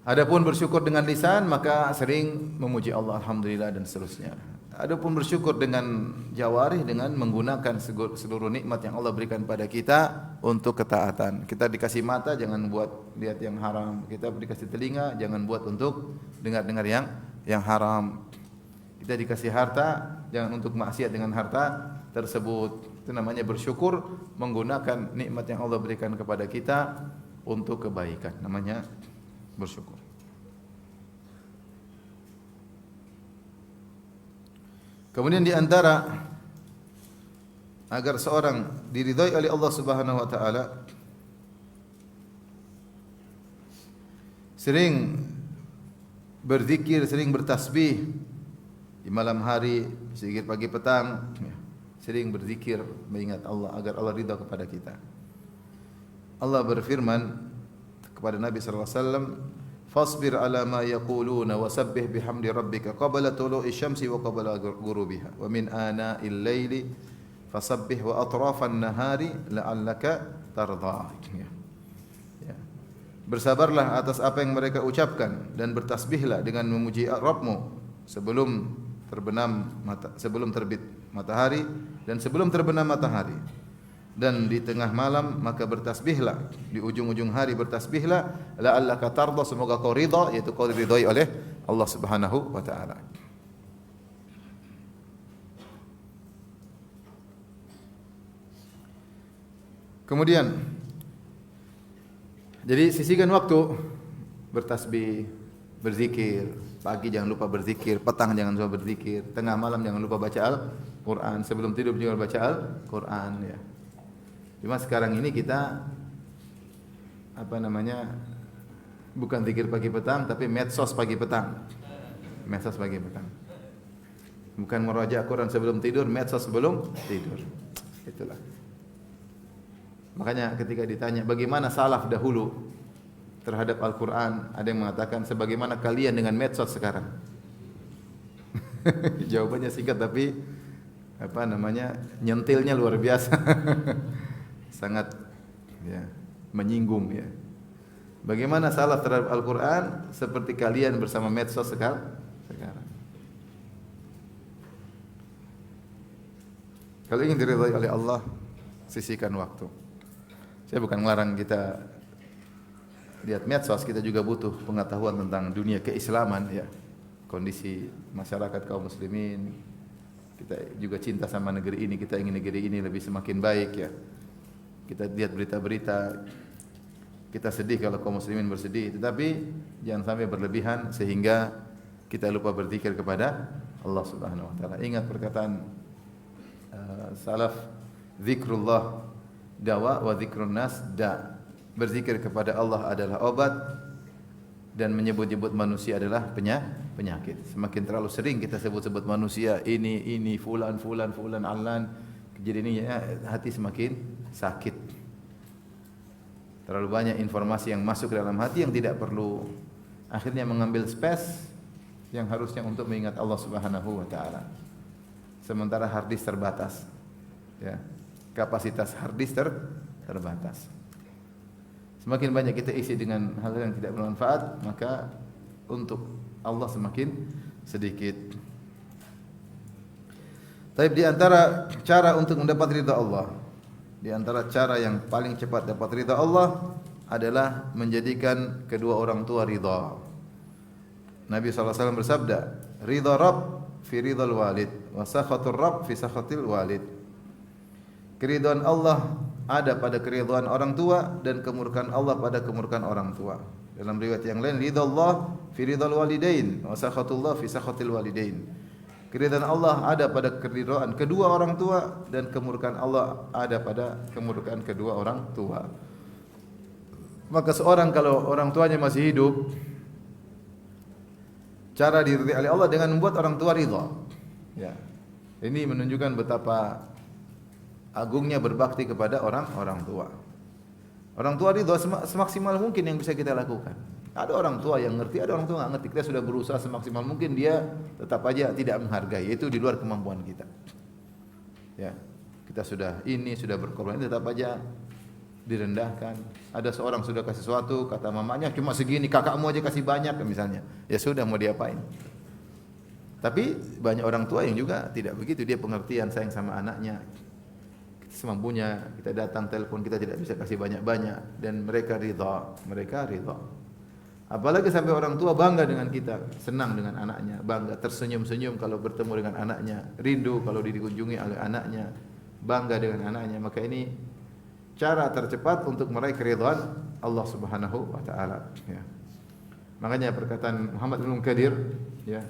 Adapun bersyukur dengan lisan maka sering memuji Allah, alhamdulillah dan seterusnya. Adapun bersyukur dengan jawarih dengan menggunakan seluruh nikmat yang Allah berikan pada kita untuk ketaatan. Kita dikasih mata jangan buat lihat yang haram. Kita dikasih telinga jangan buat untuk dengar-dengar yang haram. Kita dikasih harta jangan untuk maksiat dengan harta tersebut. Itu namanya bersyukur, menggunakan nikmat yang Allah berikan kepada kita untuk kebaikan. Namanya bersyukur. Kemudian di antara agar seorang diridhai oleh Allah Subhanahu wa taala, sering berzikir, sering bertasbih di malam hari, zikir pagi petang, sering berzikir mengingat Allah agar Allah ridha kepada kita. Allah berfirman kepada Nabi sallallahu alaihi wasallam, "Fasbir ala ma yaquluna wasabbih bihamdi rabbika qabla tulu'i syamsi wa qabla ghurubiha wa min ana'il laili fasabbih wa atrafan nahari la'allaka tardha." Bersabarlah atas apa yang mereka ucapkan dan bertasbihlah dengan memuji Rabbmu sebelum terbit matahari dan sebelum terbenam matahari. Dan di tengah malam maka bertasbihlah, di ujung-ujung hari bertasbihlah, la'allaka tardha, semoga kau ridha, yaitu kau diridhai oleh Allah Subhanahu wa taala. Kemudian jadi sisihkan waktu bertasbih, berzikir. Pagi jangan lupa berzikir, petang jangan lupa berzikir, tengah malam jangan lupa baca Al-Qur'an, sebelum tidur jangan baca Al-Qur'an ya. Cuma sekarang ini kita bukan zikir pagi petang tapi medsos pagi petang. Medsos pagi petang. Bukan murajaah Quran sebelum tidur, medsos sebelum tidur. Itulah. Makanya ketika ditanya bagaimana salaf dahulu terhadap Al-Qur'an, ada yang mengatakan sebagaimana kalian dengan medsos sekarang. Jawabannya singkat tapi nyentilnya luar biasa. Sangat menyinggung ya. Bagaimana salaf terhadap Al-Qur'an seperti kalian bersama medsos sekarang. Kalau ingin diridhai oleh Allah, sisihkan waktu. Saya bukan melarang kita lihat medsos, kita juga butuh pengetahuan tentang dunia keislaman ya. Kondisi masyarakat kaum muslimin. Kita juga cinta sama negeri ini, kita ingin negeri ini lebih semakin baik ya. Kita lihat berita-berita, kita sedih kalau kaum muslimin bersedih, tetapi jangan sampai berlebihan sehingga kita lupa berzikir kepada Allah Subhanahu wa taala. Ingat perkataan salaf, zikrullah dawa wa zikrun nas da. Berzikir kepada Allah adalah obat dan menyebut-nyebut manusia adalah penyakit. Semakin terlalu sering kita sebut-sebut manusia ini fulan alan, jadi ini hati semakin sakit. Terlalu banyak informasi yang masuk ke dalam hati yang tidak perlu, akhirnya mengambil space yang harusnya untuk mengingat Allah Subhanahu wa taala. Sementara hard disk terbatas. Ya. Kapasitas hard disk terbatas. Semakin banyak kita isi dengan hal yang tidak bermanfaat, maka untuk Allah semakin sedikit. Tapi di antara cara untuk mendapat ridha Allah, di antara cara yang paling cepat dapat ridha Allah adalah menjadikan kedua orang tua ridha. Nabi SAW bersabda, ridha Rabb fi ridhal walid, wa sakhatur Rabb fi sakhatil walid. Keridhaan Allah ada pada keridhaan orang tua dan kemurkaan Allah pada kemurkaan orang tua. Dalam riwayat yang lain, ridallah fi ridal walidain wa sakhatullah fi sakhatil walidain. Keridhaan Allah ada pada keridhaan kedua orang tua dan kemurkaan Allah ada pada kemurkaan kedua orang tua. Maka seorang kalau orang tuanya masih hidup, cara diridhai oleh Allah dengan membuat orang tua ridha. Ya. Ini menunjukkan betapa agungnya berbakti kepada orang tua. Orang tua ridha semaksimal mungkin yang bisa kita lakukan. Ada orang tua yang ngerti, ada orang tua enggak ngerti. Kita sudah berusaha semaksimal mungkin, dia tetap aja tidak menghargai. Itu di luar kemampuan kita. Ya. Kita sudah berkorban, tetap aja direndahkan. Ada seorang sudah kasih sesuatu, kata mamanya cuma segini, kakakmu aja kasih banyak misalnya. Ya sudah, mau diapain? Tapi banyak orang tua yang juga tidak begitu, dia pengertian, sayang sama anaknya. Semampunya kita datang telepon, kita tidak bisa kasih banyak-banyak, dan mereka ridha. Apalagi sampai orang tua bangga dengan kita, senang dengan anaknya, bangga, tersenyum-senyum kalau bertemu dengan anaknya, rindu kalau dikunjungi oleh anaknya, bangga dengan anaknya. Maka ini cara tercepat untuk meraih keridhaan Allah Subhanahu wa taala ya. Makanya perkataan Muhammad bin Munkadir ya,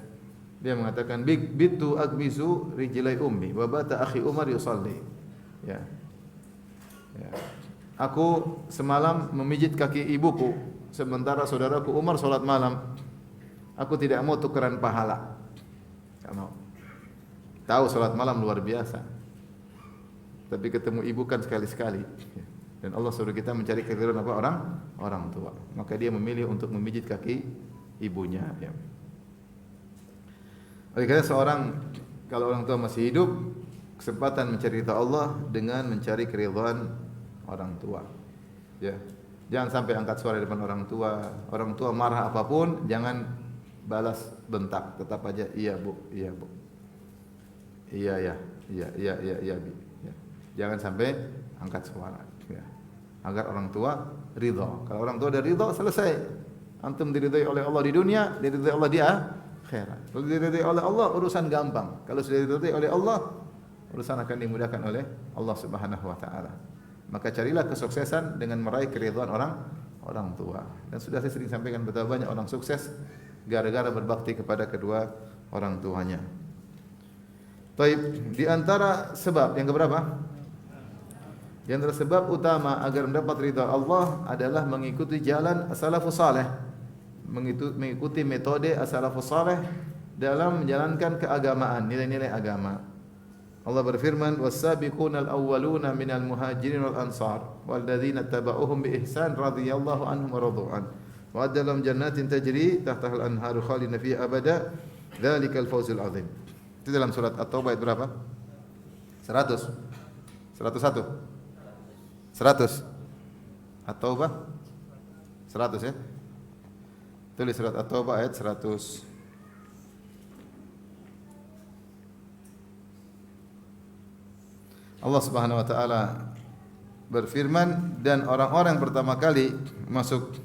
dia mengatakan bitu agmizu rijlai ummi wa bata akhi Umar yusalli. Ya. Ya. Aku semalam memijit kaki ibuku sementara saudaraku Umar salat malam. Aku tidak mau tukeran pahala. Enggak mau. Tahu salat malam luar biasa. Tapi ketemu ibu kan sekali-sekali. Dan Allah suruh kita mencari keridhaan apa? Orang tua. Maka dia memilih untuk memijit kaki ibunya ya. Oleh karena seorang kalau orang tua masih hidup, kesempatan mencari ridha Allah dengan mencari keridhaan orang tua. Ya. Jangan sampai angkat suara di depan orang tua. Orang tua marah apapun, jangan balas bentak. Tetap aja iya Bu, iya Bu. Iya ya, iya Bi. Ya. Jangan sampai angkat suara. Ya. Agar orang tua ridha. Kalau orang tua udah ridha, selesai. Antum diridhai oleh Allah di dunia, diridhai Allah di akhirat. Kalau diridhai oleh Allah, urusan gampang. Kalau sudah diridhai oleh Allah, urusan akan dimudahkan oleh Allah Subhanahu wa taala. Maka carilah kesuksesan dengan meraih keridhaan orang tua. Dan sudah saya sering sampaikan betapa banyak orang sukses gara-gara berbakti kepada kedua orang tuanya. Baik, di antara sebab yang keberapa? Di antara sebab utama agar mendapat ridha Allah adalah mengikuti jalan as-salafus saleh. Mengikuti metode as-salafus saleh dalam menjalankan keagamaan, nilai-nilai agama. Allah berfirman, "Was-sabiqunal awwaluna minal muhajirin wal ansar wal ladzina tabauhum bi ihsan radhiyallahu anhum wa radu an. Wa adalahum jannatin tajri tahtaha al-anharu khalidina fiha abada. Dzalikal fawzul azim." Itu dalam surat At-Taubah ayat berapa? 100. 101. 100. At-Taubah 100 ya. Tulis surat At-Taubah ayat 100. Allah Subhanahu wa taala berfirman, dan orang-orang pertama kali masuk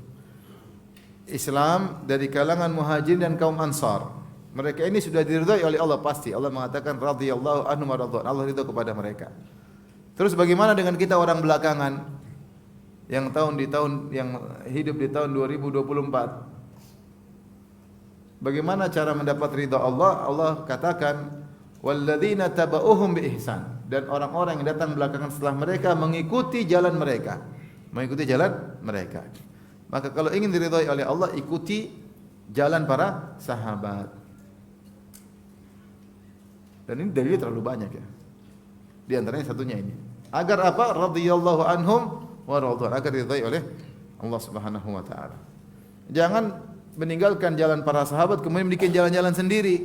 Islam dari kalangan Muhajirin dan kaum Ansar. Mereka ini sudah diridhai oleh Allah pasti. Allah mengatakan radhiyallahu anhum wa radwan. Allah ridha kepada mereka. Terus bagaimana dengan kita orang belakangan yang hidup di tahun 2024? Bagaimana cara mendapat ridha Allah? Allah katakan walladzina tabauhum biihsan, dan orang-orang yang datang belakangan setelah mereka mengikuti jalan mereka. Mengikuti jalan mereka. Maka kalau ingin diridhai oleh Allah, ikuti jalan para sahabat. Dan ini dalilnya terlalu banyak ya. Di antaranya satunya ini. Agar apa? Radhiyallahu anhum wa radwan, agar diridhai oleh Allah Subhanahu wa taala. Jangan meninggalkan jalan para sahabat kemudian bikin jalan-jalan sendiri.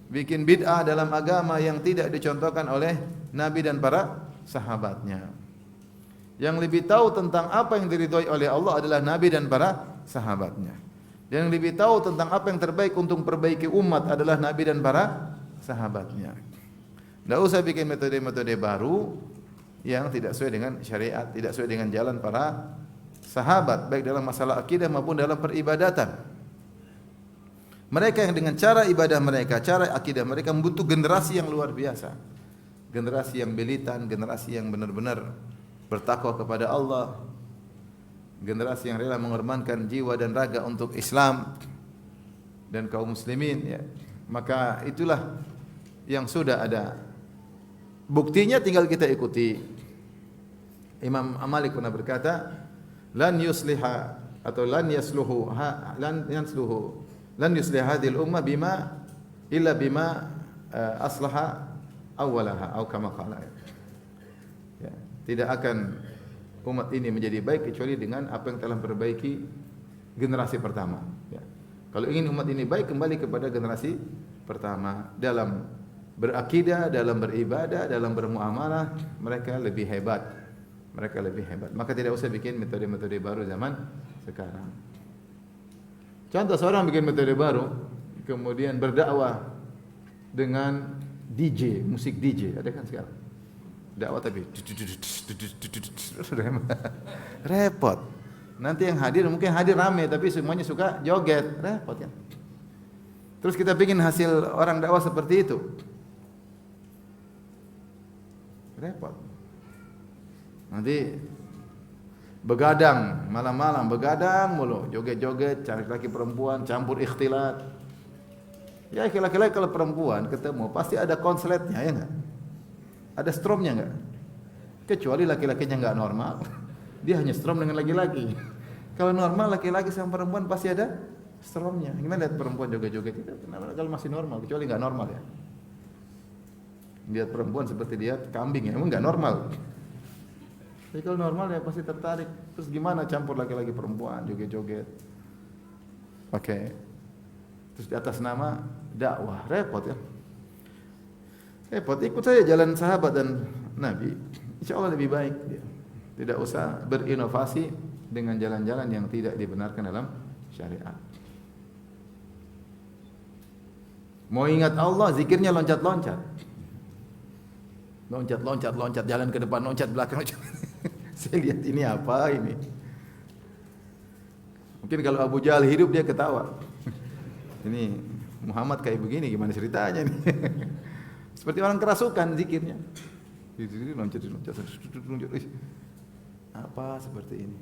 Bikin bid'ah dalam agama yang tidak dicontohkan oleh Nabi dan para sahabatnya. Yang lebih tahu tentang apa yang diridhai oleh Allah adalah Nabi dan para sahabatnya. Yang lebih tahu tentang apa yang terbaik untuk perbaiki umat adalah Nabi dan para sahabatnya. Tidak usah bikin metode-metode baru yang tidak sesuai dengan syariat, tidak sesuai dengan jalan para sahabat, baik dalam masalah akidah maupun dalam peribadatan. Mereka yang dengan cara ibadah mereka, cara akidah mereka membutuh generasi yang luar biasa. Generasi yang belitan, generasi yang benar-benar bertakwa kepada Allah. Generasi yang rela mengorbankan jiwa dan raga untuk Islam dan kaum muslimin ya. Maka itulah yang sudah ada. Buktinya tinggal kita ikuti. Imam Malik pernah berkata, lan yusliha atau lan yasluhu lan yuslih hadhil ummah illa bima aslaha awwalaha atau kama qala. Ya, tidak akan umat ini menjadi baik kecuali dengan apa yang telah memperbaiki generasi pertama. Ya. Kalau ingin umat ini baik, kembali kepada generasi pertama dalam berakidah, dalam beribadah, dalam bermuamalah, mereka lebih hebat. Mereka lebih hebat. Maka tidak usah bikin metode-metode baru zaman sekarang. Contoh seorang bikin metode baru, kemudian berdakwah dengan DJ, musik DJ, ada kan sekarang? Dakwah tapi repot. Nanti yang hadir mungkin hadir rame, tapi semuanya suka joget, repot kan? Terus kita bikin hasil orang dakwah seperti itu, repot. Nanti begadang malam-malam, begadang mulu, joget-joget, cari laki perempuan, campur ikhtilat. Ya laki-laki kalau perempuan ketemu pasti ada konsletnya, ya enggak? Ada stromnya enggak? Kecuali laki-lakinya enggak normal, dia hanya strom dengan laki-laki. Kalau normal laki-laki sama perempuan pasti ada stromnya. Gimana lihat perempuan joget-joget itu? Kalau masih normal, kecuali enggak normal ya. Lihat perempuan seperti lihat kambing ya, emang enggak normal. Tapi kalau normal ya pasti tertarik. Terus gimana campur laki-laki perempuan joget-joget? Oke. Terus di atas nama dakwah, repot ya. Repot, ikut saja jalan sahabat dan Nabi. Insya Allah lebih baik. Tidak usah berinovasi dengan jalan-jalan yang tidak dibenarkan dalam syariat. Mau ingat Allah, zikirnya loncat-loncat. Loncat, jalan ke depan, loncat belakang. Saya lihat ini apa ini. Mungkin kalau Abu Jahal hidup dia ketawa. Ini Muhammad kayak begini, gimana ceritanya nih? Seperti orang kerasukan zikirnya. Loncat. Apa seperti ini?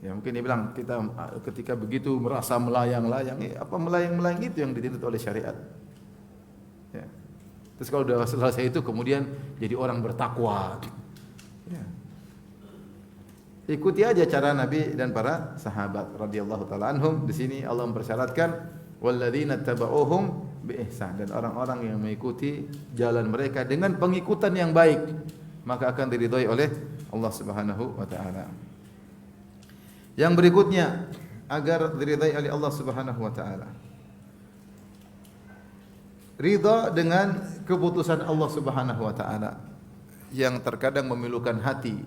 Ya mungkin dia bilang kita ketika begitu merasa melayang-layang. Apa melayang-melayang itu yang dituntut oleh syariat? Ya. Terus kalau sudah selesai itu kemudian jadi orang bertakwa. Ya. Ikuti aja cara Nabi dan para sahabat radhiyallahu taala anhum. Di sini Allah mempersyaratkan walladzina tabauhum biihsan, dan orang-orang yang mengikuti jalan mereka dengan pengikutan yang baik, maka akan diridhai oleh Allah Subhanahu wa taala. Yang berikutnya, agar diridhai oleh Allah Subhanahu wa taala, ridha dengan keputusan Allah Subhanahu wa taala yang terkadang memilukan hati,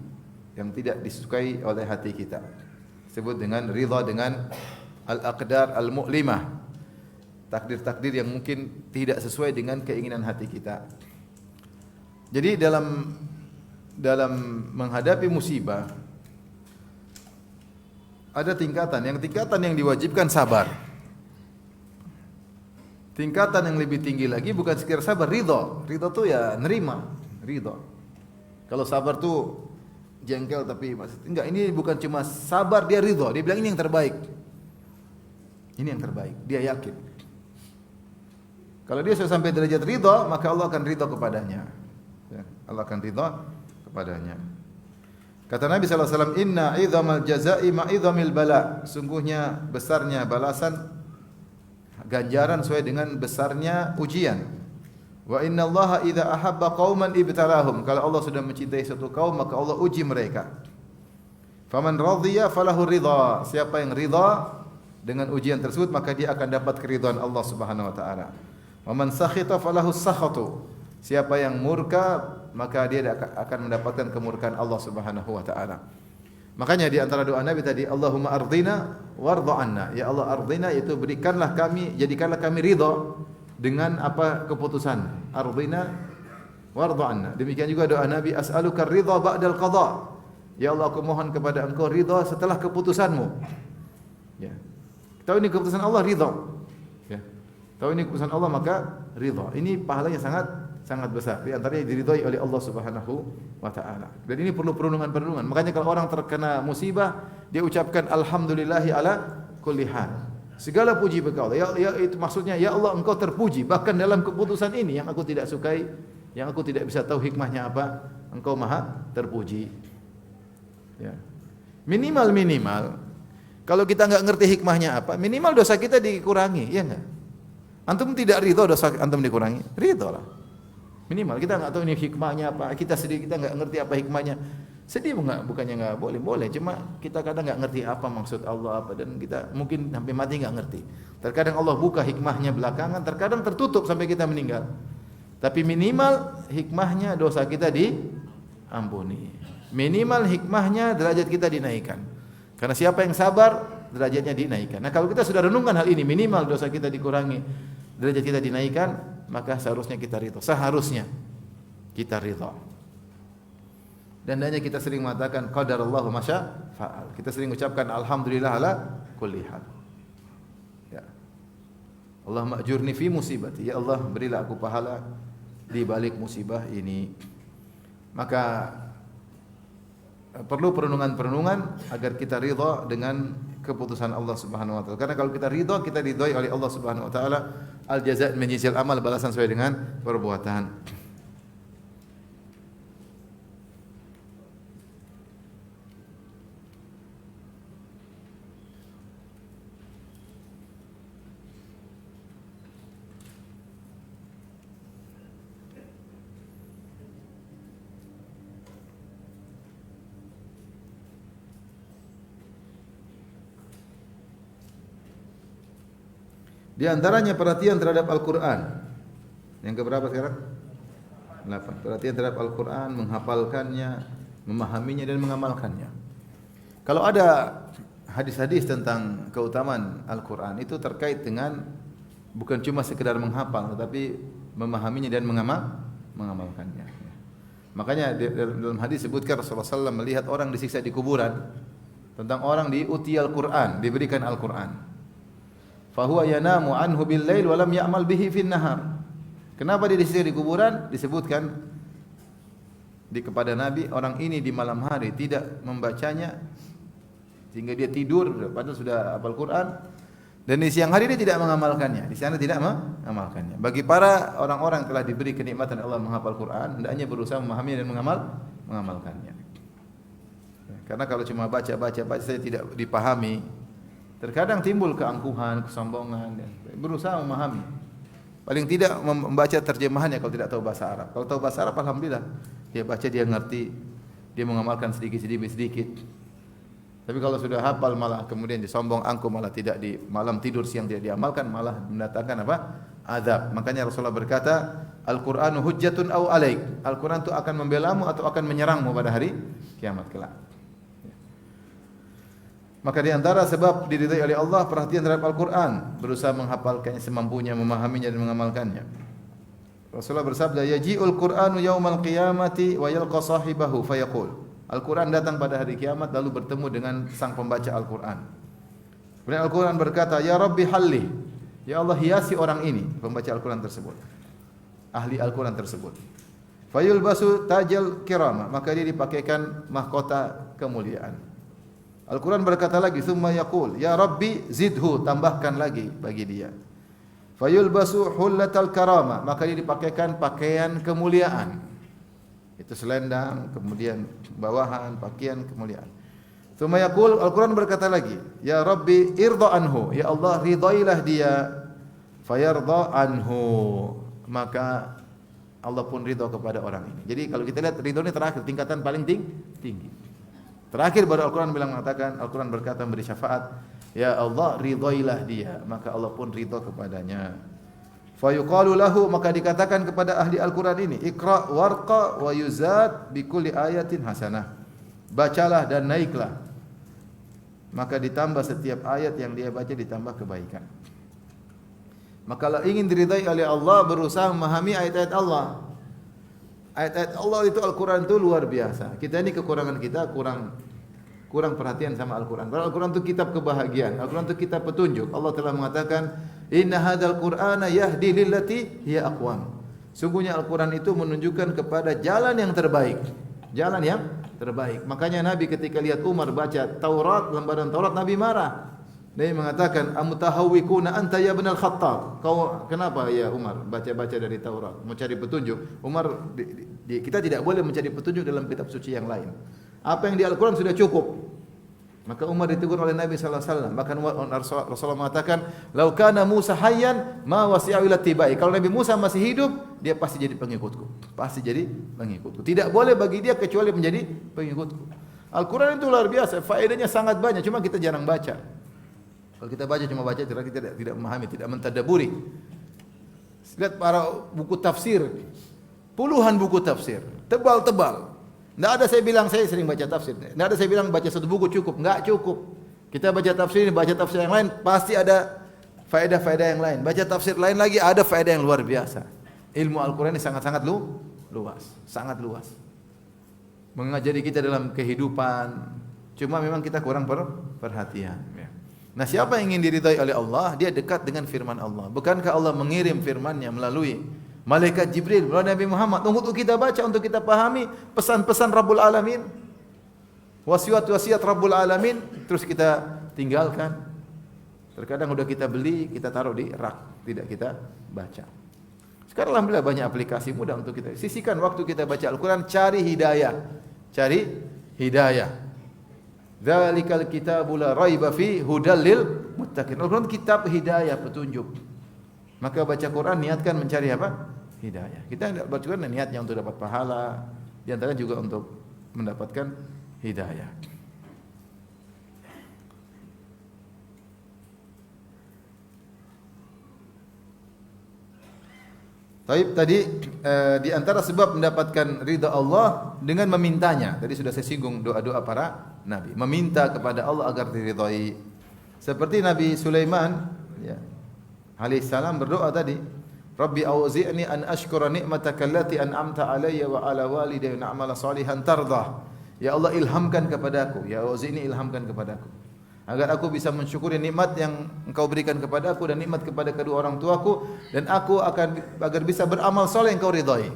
yang tidak disukai oleh hati kita. Disebut dengan ridha dengan al-aqdar al-mu'limah. Takdir-takdir yang mungkin tidak sesuai dengan keinginan hati kita. Jadi dalam dalam menghadapi musibah ada tingkatan. Yang tingkatan yang diwajibkan sabar. Tingkatan yang lebih tinggi lagi bukan sekedar sabar, ridho. Ridho tuh ya nerima, ridho. Kalau sabar tuh jengkel tapi enggak, ini bukan cuma sabar, dia ridho. Dia bilang ini yang terbaik. Ini yang terbaik, dia yakin. Kalau dia sudah sampai derajat ridho, maka Allah akan ridho kepadanya. Ya, Allah akan ridho kepadanya. Kata Nabi SAW, Inna idhamal jazai ma'idhamil bala. Sungguhnya besarnya balasan, ganjaran sesuai dengan besarnya ujian. Wa inna Allaha idza ahabba qauman ibtalahum. Kalau Allah sudah mencintai satu kaum, maka Allah uji mereka. Faman radhiya falahu ridha. Siapa yang ridha dengan ujian tersebut, maka dia akan dapat keridhaan Allah Subhanahu wa taala. Wa man sakhita falahu sakhatu. Siapa yang murka, maka dia akan mendapatkan kemurkaan Allah Subhanahu wa taala. Makanya di antara doa Nabi tadi, Allahumma ardina warda anna. Ya Allah, ardina itu berikanlah kami, jadikanlah kami ridha dengan apa keputusan. Ardina warda anna. Demikian juga doa Nabi, as'aluka ridha ba'dal qada. Ya Allah, aku mohon kepada Engkau ridha setelah keputusanmu. Ya. Tahu ini keputusan Allah, ridha. Ya. Tahu ini keputusan Allah, maka ridha. Ini pahalanya sangat besar. Di antaranya diridhai oleh Allah Subhanahu wa taala. Dan ini perlu perundungan-perundungan. Makanya kalau orang terkena musibah, dia ucapkan alhamdulillahi ala kulli hal. Segala puji bagi Allah. Ya itu maksudnya, ya Allah, Engkau terpuji bahkan dalam keputusan ini yang aku tidak sukai, yang aku tidak bisa tahu hikmahnya apa, Engkau Maha terpuji. Ya. Minimal kalau kita enggak ngerti hikmahnya apa, minimal dosa kita dikurangi, ya enggak? Antum tidak ridho dosa antum dikurangi? Ridho lah. Minimal kita enggak tahu ini hikmahnya apa, kita sedih, kita enggak ngerti apa hikmahnya. Sedih enggak? Bukannya enggak boleh, cuma kita kadang enggak ngerti apa maksud Allah apa, dan kita mungkin sampai mati enggak ngerti. Terkadang Allah buka hikmahnya belakangan, terkadang tertutup sampai kita meninggal. Tapi minimal hikmahnya dosa kita diampuni. Minimal hikmahnya derajat kita dinaikkan. Karena siapa yang sabar, derajatnya dinaikkan. Nah, kalau kita sudah renungkan hal ini, minimal dosa kita dikurangi, derajat kita dinaikkan, maka seharusnya kita ridha. Seharusnya kita ridha. Dan hanya kita sering mengatakan qadarallahu masya fa'al. Kita sering ucapkan alhamdulillah ala kulli hal. Ya. Allahumma ajurni fi musibati. Ya Allah, berilah aku pahala di balik musibah ini. Maka perlu perenungan-perenungan agar kita ridha dengan keputusan Allah Subhanahu wa taala. Karena kalau kita ridha, kita diridhai oleh Allah Subhanahu wa taala. Al jazaa' min jinsil amal, balasan sesuai dengan perbuatan. Di antaranya perhatian terhadap Al-Quran. Yang keberapa sekarang? 8. Perhatian terhadap Al-Quran, menghafalkannya, memahaminya dan mengamalkannya. Kalau ada hadis-hadis tentang keutamaan Al-Quran, itu terkait dengan bukan cuma sekedar menghafal, tetapi memahaminya dan mengamalkannya. Makanya dalam hadis sebutkan Rasulullah SAW melihat orang disiksa di kuburan, tentang orang diuti Al-Quran, diberikan Al-Quran. Fahuwa yanamu anhu bil lail wa lam ya'mal bihi fin nahar. Kenapa dia disiksa di kuburan? Disebutkan kepada Nabi, orang ini di malam hari tidak membacanya sehingga dia tidur padahal sudah hafal Quran, dan di siang hari dia tidak mengamalkannya. Di sana tidak mengamalkannya. Bagi para orang-orang yang telah diberi kenikmatan Allah menghafal Quran, hendaknya berusaha memahami dan mengamalkannya. Karena kalau cuma baca saja tidak dipahami, terkadang timbul keangkuhan, kesombongan, dan berusaha memahami. Paling tidak membaca terjemahannya kalau tidak tahu bahasa Arab. Kalau tahu bahasa Arab, alhamdulillah, dia baca, dia ngerti, dia mengamalkan sedikit. Tapi kalau sudah hafal malah kemudian disombong, angkuh, malah tidak di malam tidur siang tidak diamalkan, malah mendatangkan apa? Azab. Makanya Rasulullah berkata, Al-Qur'anu hujjatun aw alaik. Al-Qur'an itu akan membelamu atau akan menyerangmu pada hari kiamat kelak. Maka di antara sebab diridhai oleh Allah perhatian terhadap Al-Quran, berusaha menghafalkannya semampunya, memahaminya dan mengamalkannya. Rasulullah bersabda, "Yaji'ul Qur'anu yaumal qiyamati wa yalqa sahibahu fayaqul." Al-Qur'an datang pada hari kiamat lalu bertemu dengan sang pembaca Al-Qur'an. Kemudian Al-Qur'an berkata, "Ya Rabbi halli." Ya Allah, hiasi orang ini, pembaca Al-Qur'an tersebut. Ahli Al-Qur'an tersebut. Fayulbasu tajal kirama, maka dia dipakaikan mahkota kemuliaan. Al-Qur'an berkata lagi, "Tsumma yaqul, ya Rabbi zidhu," tambahkan lagi bagi dia. Fayulbasu hullatal karama, maka dia dipakaikan pakaian kemuliaan. Itu selendang, kemudian bawahan, pakaian kemuliaan. Tsumma yaqul, Al-Qur'an berkata lagi, "Ya Rabbi irda anhu," ya Allah ridailah dia. Fayarda anhu, maka Allah pun ridha kepada orang ini. Jadi kalau kita lihat ridho ini terakhir, tingkatan paling tinggi. Terakhir baru Al-Qur'an mengatakan, Al-Qur'an berkata memberi syafaat, "Ya Allah ridhailah dia," maka Allah pun ridha kepadanya. Fa yuqalu lahu, maka dikatakan kepada ahli Al-Qur'an ini, "Iqra warqa wa yuzad bi kulli ayatin hasanah." Bacalah dan naiklah. Maka ditambah setiap ayat yang dia baca ditambah kebaikan. Maka kalau ingin diridai oleh Allah, berusaha memahami ayat-ayat Allah. Ayat-ayat Allah itu Al-Quran itu luar biasa. Kita ini kekurangan kita, kurang perhatian sama Al-Quran. Karena Al-Quran itu kitab kebahagiaan. Al-Quran itu kitab petunjuk. Allah telah mengatakan, "Inna hadzal Qur'ana yahdi lillati hiya aqwam." Sungguhnya Al-Quran itu menunjukkan kepada jalan yang terbaik. Jalan yang terbaik. Makanya Nabi ketika lihat Umar baca Taurat, lembaran Taurat, Nabi marah. Nabi mengatakan, "Amutahawwikuna anta ya ibn al-Khattab?" Kau kenapa ya Umar baca-baca dari Taurat, mau cari petunjuk? Umar, kita tidak boleh mencari petunjuk dalam kitab suci yang lain. Apa yang di Al-Qur'an sudah cukup. Maka Umar ditegur oleh Nabi sallallahu alaihi wasallam. Bahkan Rasulullah mengatakan, "Lau kana Musa hayyan ma wasi'a ila tibai." Kalau Nabi Musa masih hidup, dia pasti jadi pengikutku. Pasti jadi pengikutku. Tidak boleh bagi dia kecuali menjadi pengikutku. Al-Qur'an itu luar biasa, faedahnya sangat banyak, cuma kita jarang baca. Kalau kita baca cuma baca, kita tidak memahami, tidak mentadaburi. Lihat para buku tafsir, puluhan buku tafsir, tebal-tebal. Tidak ada saya bilang saya sering baca tafsir. Tidak ada saya bilang baca satu buku cukup, enggak cukup. Kita baca tafsir ini, baca tafsir yang lain, pasti ada faedah-faedah yang lain. Baca tafsir lain lagi ada faedah yang luar biasa. Ilmu Al-Qur'an ini sangat-sangat luas, sangat luas. Mengajari kita dalam kehidupan. Cuma memang kita kurang perhatian. Nah, siapa yang ingin diridai oleh Allah, dia dekat dengan firman Allah. Bukankah Allah mengirim firman-Nya melalui malaikat Jibril, melalui Nabi Muhammad untuk kita baca, untuk kita pahami pesan-pesan Rabbul Alamin, wasiat-wasiat Rabbul Alamin, terus kita tinggalkan. Terkadang udah kita beli, kita taruh di rak, tidak kita baca. Sekarang alhamdulillah banyak aplikasi mudah untuk kita. Sisihkan waktu kita baca Al-Quran, cari hidayah. Cari hidayah. Dzalikal kitabu la raiba fi hudal lil muttaqin. Al-Quran kitab hidayah, petunjuk. Maka baca Quran niatkan mencari apa? Hidayah. Kita baca Quran niatnya untuk dapat pahala, di antara juga untuk mendapatkan hidayah. Taib tadi di antara sebab mendapatkan ridha Allah dengan memintanya. Tadi sudah saya singgung doa-doa para nabi, meminta kepada Allah agar diridhai. Seperti Nabi Sulaiman ya, alaihissalam berdoa tadi, "Rabbi auzi'ni an ashkura ni'mataka allati an'amta alayya wa ala walidayya wa a'mala salihan tardah." Ya Allah, ilhamkan kepadaku, ya auzi'ni, ilhamkan kepadaku, agar aku bisa mensyukuri nikmat yang Engkau berikan kepadaku dan nikmat kepada kedua orang tuaku, dan aku agar bisa beramal saleh yang Engkau ridhai.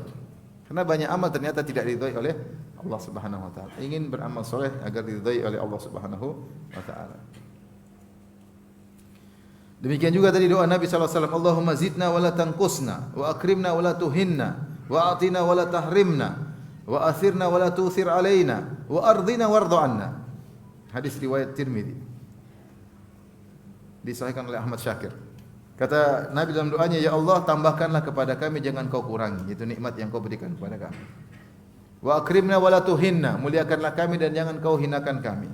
Karena banyak amal ternyata tidak diridhai oleh Allah Subhanahu wa taala. Ingin beramal saleh agar diridhai oleh Allah Subhanahu wa taala. Demikian juga tadi doa Nabi sallallahu alaihi wasallam, "Allahumma zidna wa la tanqusna, wa akrimna wa la tuhinna, wa atina wa la tahrimna, wa athirna wa la tu'thir alaina, wa ardina warda 'anna." Hadis riwayat Tirmidzi. Disahihkan oleh Ahmad Syakir. Kata Nabi dalam doanya, "Ya Allah, tambahkanlah kepada kami, jangan Kau kurangi, itu nikmat yang Kau berikan kepada kami. Wa akrimna wa la tuhinna, muliakanlah kami dan jangan Kau hinakan kami.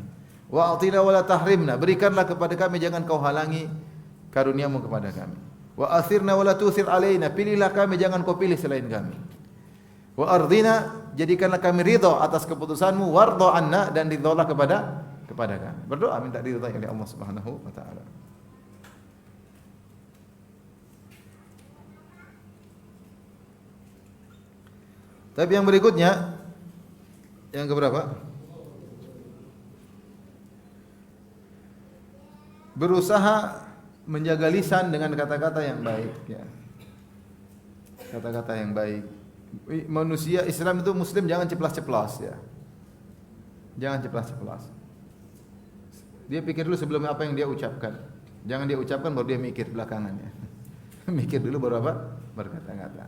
Wa atina wa la tahrimna, berikanlah kepada kami, jangan Kau halangi karunia-Mu kepada kami. Wa athirna wa la tu'thir alaina, pilihlah kami, jangan Kau pilih selain kami. Wa ardina, jadikanlah kami ridha atas keputusan-Mu, warda anna, dan ridhalah kepada kami." Berdoa minta diridhai oleh Allah Subhanahu wa taala. Tapi yang berikutnya, yang keberapa? Berusaha menjaga lisan dengan kata-kata yang baik, ya. Kata-kata yang baik. Manusia Islam itu Muslim jangan ceplas-ceplos, ya. Jangan ceplas-ceplos. Dia pikir dulu sebelum apa yang dia ucapkan. Jangan dia ucapkan baru dia mikir belakangannya. Mikir dulu baru apa? Berkata-kata.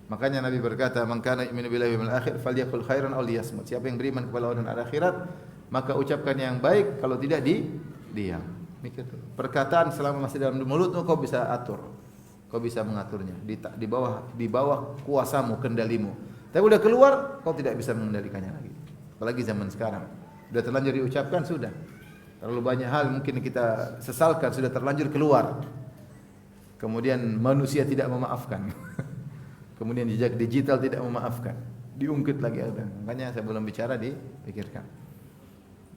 Makanya Nabi berkata, "Man kana yu'minu billahi wal akhir falyaqul khairan aw liyasmut." Siapa yang beriman kepada Allah dan hari akhirat, maka ucapkan yang baik, kalau tidak diam. Mikir dulu. Perkataan selama masih dalam mulutmu kau bisa atur. Kau bisa mengaturnya di bawah kuasamu, kendalimu. Tapi udah keluar, kau tidak bisa mengendalikannya lagi. Apalagi zaman sekarang. Sudah terlanjur diucapkan, sudah. Terlalu banyak hal mungkin kita sesalkan, sudah terlanjur keluar. Kemudian manusia tidak memaafkan. Kemudian jejak digital tidak memaafkan. Diungkit lagi ada. Makanya saya belum bicara dipikirkan.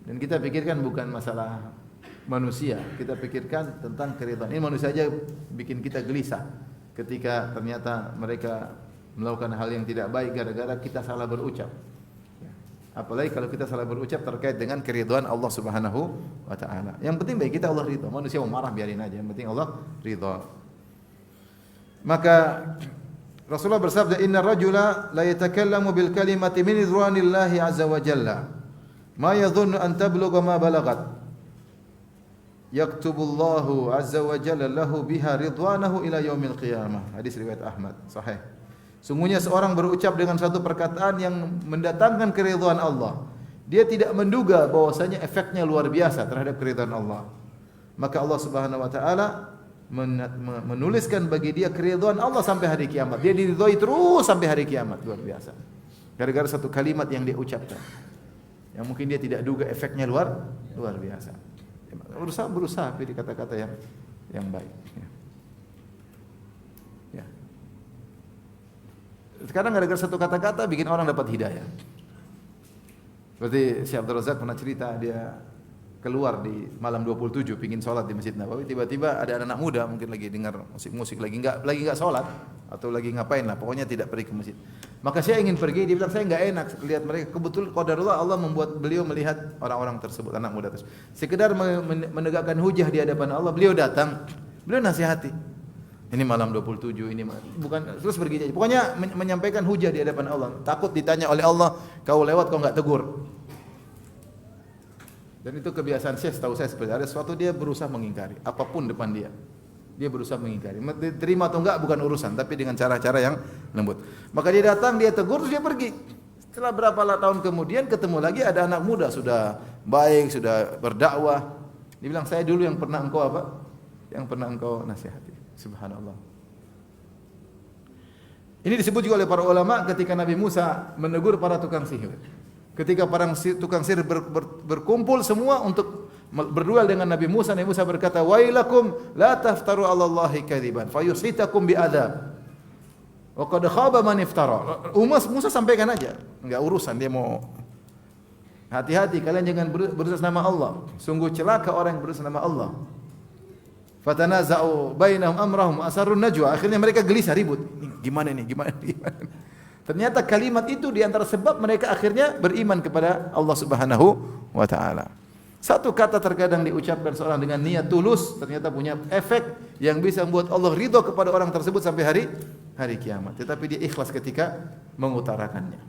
Dan kita pikirkan bukan masalah manusia, kita pikirkan tentang keridhaan. Ini manusia saja bikin kita gelisah ketika ternyata mereka melakukan hal yang tidak baik gara-gara kita salah berucap. Apalagi kalau kita salah berucap terkait dengan keridhaan Allah Subhanahu wa taala. Yang penting bagi kita Allah ridha. Manusia mau marah biarin aja, yang penting Allah ridha. Maka Rasulullah bersabda, "Inna rajula la yatakallamu bil kalimati min ridwanillahi azza wa jalla. Ma yadhunnu an tablugha ma balagat. Yaktubullahu azza wa jalla lahu biha ridwanahu ila yaumil qiyamah." Hadis riwayat Ahmad, sahih. Sungguhnya seorang berucap dengan satu perkataan yang mendatangkan keridhaan Allah. Dia tidak menduga bahwasanya efeknya luar biasa terhadap keridhaan Allah. Maka Allah Subhanahu wa taala menuliskan bagi dia keridhaan Allah sampai hari kiamat. Dia diridhai terus sampai hari kiamat, luar biasa. Gara-gara satu kalimat yang dia ucapkan. Yang mungkin dia tidak duga efeknya luar biasa. Berusaha pilih kata-kata yang baik. Ya. Sekarang gara-gara satu kata-kata bikin orang dapat hidayah. Berarti Syekh Abdul Razak pernah cerita, dia keluar di malam 27 pingin sholat di Masjid Nabawi, tiba-tiba ada anak muda mungkin lagi dengar musik-musik, lagi enggak sholat atau lagi ngapain lah, pokoknya tidak pergi ke masjid. Maka saya ingin pergi, dia bilang saya enggak enak lihat mereka. Kebetulan qadarullah Allah membuat beliau melihat orang-orang tersebut, anak muda tersebut. Sekedar menegakkan hujah di hadapan Allah, beliau datang, beliau nasihati. Ini malam 27, ini bukan terus pergi aja. Pokoknya menyampaikan hujah di hadapan Allah. Takut ditanya oleh Allah, kau lewat kau enggak tegur. Dan itu kebiasaan Syekh, setahu saya seperti ada sesuatu dia berusaha mengingkari apapun depan dia. Dia berusaha mengingkari. Terima atau enggak bukan urusan, tapi dengan cara-cara yang lembut. Maka dia datang, dia tegur, terus dia pergi. Setelah berapa tahun kemudian ketemu lagi ada anak muda sudah baik, sudah berdakwah. Dia bilang, "Saya dulu yang pernah engkau apa? Yang pernah engkau nasihati." Subhanallah. Ini disebut juga oleh para ulama ketika Nabi Musa menegur para tukang sihir. Ketika para tukang sihir berkumpul semua untuk berduel dengan Nabi Musa berkata, "Wailakum la taftaru 'ala Allahi kadziban fayusitakum bi'adzab." Wa qad khaba man iftara. Musa sampaikan aja, enggak urusan dia mau. Hati-hati kalian jangan berusaha nama Allah. Sungguh celaka orang yang berusaha nama Allah. Fatanaza'u bainahum amrahum asarrun najwa. Akhirnya mereka gelisah ribut. Gimana ini? Ternyata kalimat itu di antara sebab mereka akhirnya beriman kepada Allah Subhanahu wa taala. Satu kata terkadang diucapkan seorang dengan niat tulus ternyata punya efek yang bisa membuat Allah ridha kepada orang tersebut sampai hari kiamat. Tetapi dia ikhlas ketika mengutarakannya.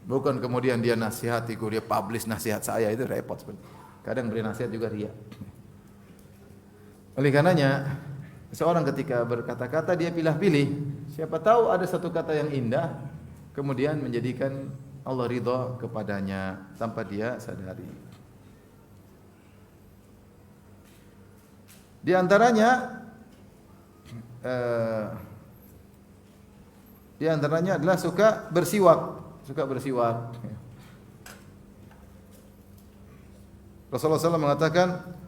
Bukan kemudian dia nasihatiku, dia publish nasihat saya, itu repot sebenarnya. Kadang beri nasihat juga riya. Oleh karenanya, seorang ketika berkata-kata dia pilih-pilih. Siapa tahu ada satu kata yang indah, kemudian menjadikan Allah ridha kepadanya tanpa dia sadari. Di antaranya adalah suka bersiwak. Rasulullah SAW mengatakan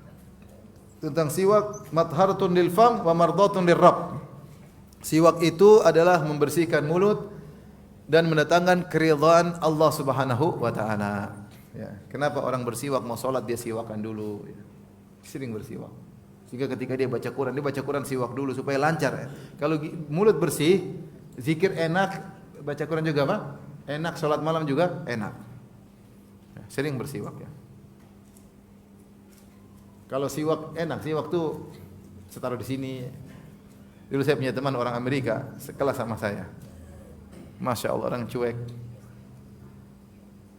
tentang siwak, matharatun lil fam wa mardatun lirrabb. Siwak itu adalah membersihkan mulut dan mendatangkan keridhaan Allah Subhanahu wa taala. Ya, kenapa orang bersiwak mau salat dia siwakan dulu ya. Sering bersiwak. Sehingga ketika dia baca Quran siwak dulu supaya lancar ya. Kalau mulut bersih, Zikir enak, baca Quran juga apa? Enak, salat malam juga enak. Ya, sering bersiwak ya. Kalau siwak enak, siwak tuh saya taruh di sini. Dulu saya punya teman orang Amerika, sekelas sama saya. Masya Allah, orang cuek.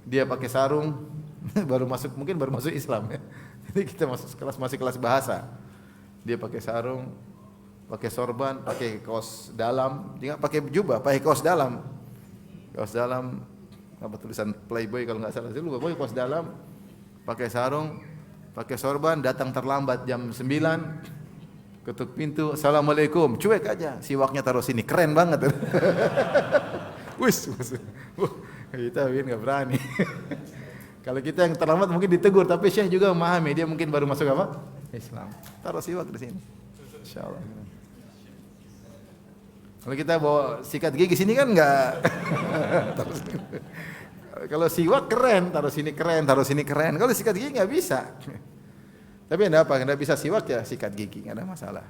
Dia pakai sarung, mungkin baru masuk Islam ya. Jadi kita masih kelas bahasa. Dia pakai sarung, pakai sorban, pakai kaos dalam, dia pakai jubah, pakai kaos dalam. Kaos dalam, apa tulisan Playboy kalau nggak salah. Saya lupa, pakai kaos dalam, pakai sarung, pakai sorban, datang terlambat jam 9, ketuk pintu, assalamualaikum, cuek aja, siwaknya taruh sini, keren banget. Wis, kita nggak berani. Kalau kita yang terlambat mungkin ditegur, tapi Syekh juga memahami, dia mungkin baru masuk apa? Islam. Taruh siwak di sini. Insyaallah. Kalau kita bawa sikat gigi sini kan enggak. Kalau siwak keren, taruh sini keren, taruh sini keren. Kalau sikat gigi enggak bisa. Tapi enggak apa, enggak bisa siwak ya sikat gigi, enggak ada masalah.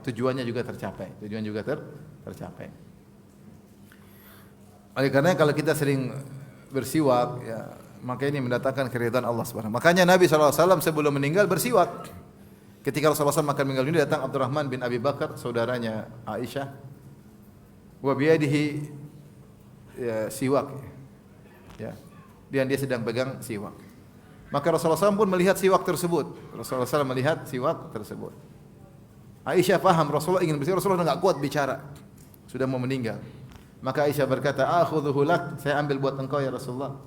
Tujuannya juga tercapai. Tercapai. Oleh karena kalau kita sering bersiwak ya, maka ini mendatangkan keridhaan Allah Subhanahu. Makanya Nabi SAW sebelum meninggal bersiwak. Ketika Rasulullah SAW akan meninggal dunia, datang Abdurrahman bin Abi Bakar, saudaranya Aisyah. Wa biyadihi ya, siwak. Ya. Dan dia sedang pegang siwak. Maka Rasulullah SAW pun melihat siwak tersebut. Rasulullah SAW melihat siwak tersebut. Aisyah paham Rasulullah ingin bersiwak. Rasulullah enggak kuat bicara. Sudah mau meninggal. Maka Aisyah berkata, "Akhudhuhu lak." Saya ambil buat engkau ya Rasulullah.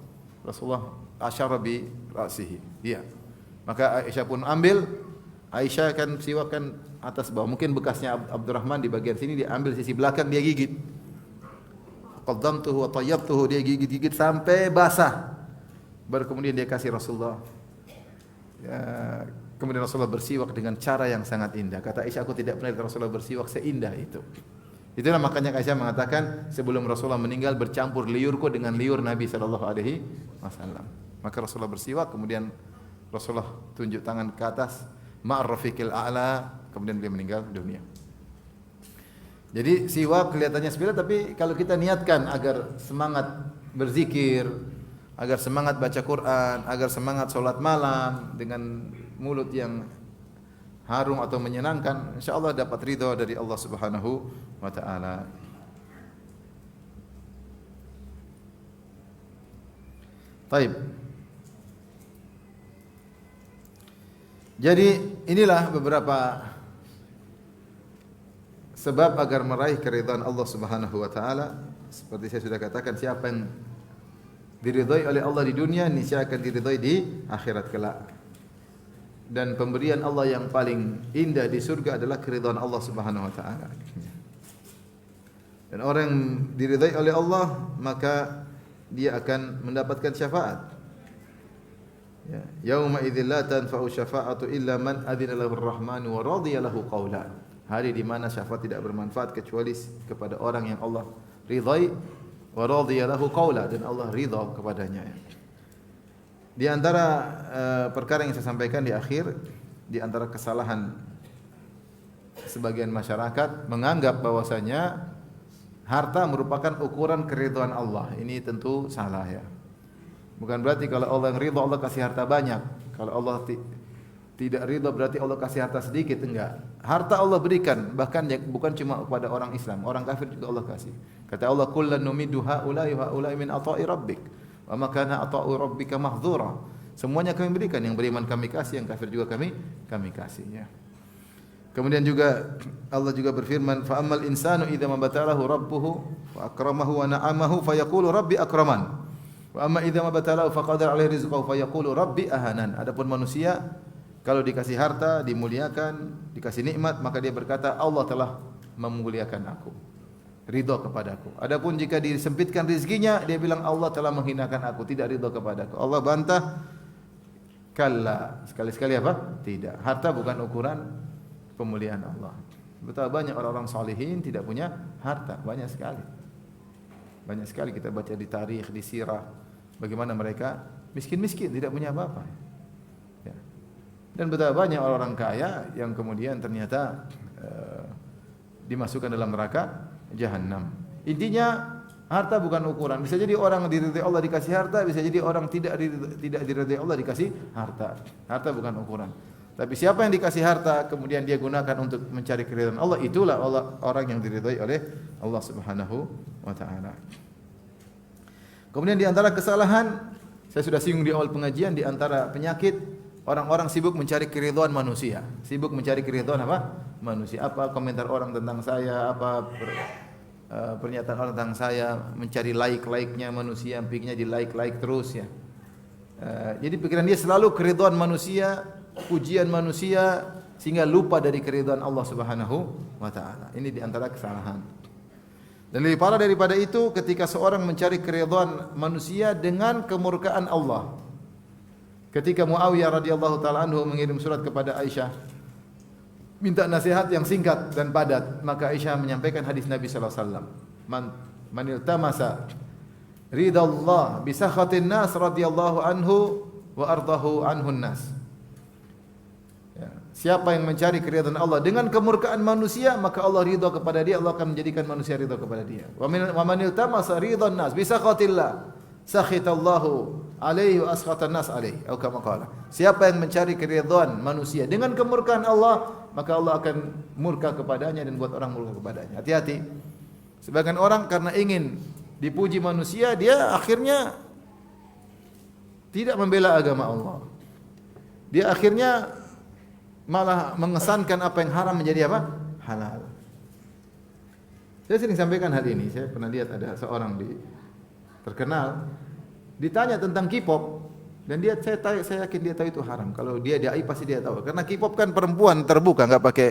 Rasulullah asyara bi ra'sihi. Iya. Maka Aisyah pun ambil. Aisyah kan siwak kan atas bawah. Mungkin bekasnya Abdurrahman di bagian sini, dia ambil sisi belakang, dia gigit. Qaddamtuhu wa tayyabtuhu, dia gigit-gigit sampai basah. Baru kemudian dia kasih Rasulullah. Ya, kemudian Rasulullah bersiwak dengan cara yang sangat indah. Kata Aisyah, aku tidak pernah lihat Rasulullah bersiwak seindah itu. Itulah makanya Aisyah mengatakan sebelum Rasulullah meninggal bercampur liurku dengan liur Nabi sallallahu alaihi wasallam. Maka Rasulullah bersiwak, kemudian Rasulullah tunjuk tangan ke atas, ma'ar rafiqil a'la, kemudian beliau meninggal dunia. Jadi siwak kelihatannya sepele, tapi kalau kita niatkan agar semangat berzikir, agar semangat baca Quran, agar semangat salat malam dengan mulut yang harum atau menyenangkan, insyaallah dapat ridha dari Allah Subhanahu wa taala. Baik. Jadi inilah beberapa sebab agar meraih keridhaan Allah Subhanahu wa taala. Seperti saya sudah katakan, siapa yang diridhai oleh Allah di dunia, niscaya akan diridhai di akhirat kelak. Dan pemberian Allah yang paling indah di surga adalah keridhaan Allah Subhanahu wa taala. Dan orang yang diridhai oleh Allah, maka dia akan mendapatkan syafaat. Ya, yauma idzil la tanfa'u syafa'atu illa man adzina lahu ar-rahmanu wa radiya lahu qawla. Hari di mana syafaat tidak bermanfaat kecuali kepada orang yang Allah ridhai wa radiya lahu qawla, dan Allah ridha kepadanya. Di antara perkara yang saya sampaikan di akhir, di antara kesalahan sebagian masyarakat menganggap bahwasanya harta merupakan ukuran keridhaan Allah. Ini tentu salah ya. Bukan berarti kalau Allah yang ridha Allah kasih harta banyak. Kalau Allah tidak ridha berarti Allah kasih harta sedikit, enggak. Harta Allah berikan, bahkan bukan cuma kepada orang Islam, orang kafir juga Allah kasih. Kata Allah, "Kullan numiddu haula'i wa haula'i min ata'i rabbik." Wa ma kana ata'u rabbika mahdzura. Semuanya kami berikan, yang beriman kami kasih, yang kafir juga kami kasih ya. Kemudian juga Allah juga berfirman, fa ammal insanu idza mabtalahu rabbuhu fa akramahu wa na'amahu fa yaqulu rabbi akraman. Wa amma idza mabtalahu fa qadara alaihi rizqahu fa yaqulu rabbi ahanan. Adapun manusia kalau dikasih harta, dimuliakan, dikasih nikmat, maka dia berkata Allah telah memuliakan aku, ridha kepadaku. Adapun jika disempitkan rezekinya, dia bilang Allah telah menghinakan aku, tidak ridha kepadaku. Allah bantah, kalla, sekali-sekali apa? Tidak. Harta bukan ukuran pemuliaan Allah. Betapa banyak orang-orang salihin tidak punya harta, banyak sekali. Banyak sekali kita baca di tarikh, di sirah, bagaimana mereka miskin-miskin, tidak punya apa-apa. Ya. Dan betapa banyak orang-orang kaya yang kemudian ternyata dimasukkan dalam neraka Jahannam. Intinya harta bukan ukuran. Bisa jadi orang diridhai Allah dikasih harta, bisa jadi orang tidak diridhai Allah dikasih harta. Harta bukan ukuran. Tapi siapa yang dikasih harta kemudian dia gunakan untuk mencari keridhaan Allah, itulah orang yang diridhai oleh Allah Subhanahu wa taala. Kemudian di antara kesalahan, saya sudah singgung di awal pengajian, di antara penyakit orang-orang sibuk mencari keridhaan manusia. Sibuk mencari keridhaan apa? Manusia. Apa komentar orang tentang saya, apa pernyataan orang tentang saya, mencari like-nya manusia, pikirnya di like terus ya. Jadi pikiran dia selalu keridhaan manusia, pujian manusia, sehingga lupa dari keridhaan Allah Subhanahu wa taala. Ini di antara kesalahan. Dan lebih parah daripada itu ketika seorang mencari keridhaan manusia dengan kemurkaan Allah. Ketika Muawiyah radhiyallahu taala anhu mengirim surat kepada Aisyah minta nasihat yang singkat dan padat, maka Aisyah menyampaikan hadis Nabi sallallahu alaihi wasallam, man iltamasa ridallah bi sakhatin nas radhiyallahu anhu wa ardahu anhun nas. Ya. Siapa yang mencari keridhaan Allah dengan kemurkaan manusia, maka Allah ridha kepada dia, Allah akan menjadikan manusia ridha kepada dia. Wa man iltamasa ridhan nas bi sakhatillah sakhitallahu alaihi wa askhatan nas alaihi, atau kama qala. Siapa yang mencari keridhaan manusia dengan kemurkaan Allah, maka Allah akan murka kepadanya dan buat orang murka kepadanya. Hati-hati. Sebagian orang karena ingin dipuji manusia, dia akhirnya tidak membela agama Allah. Dia akhirnya malah mengesankan apa yang haram menjadi apa? Halal. Saya sering sampaikan hal ini. Saya pernah lihat ada seorang terkenal ditanya tentang K-pop dan saya yakin dia tahu itu haram. Kalau dia dai pasti dia tahu. Karena K-pop kan perempuan terbuka, enggak pakai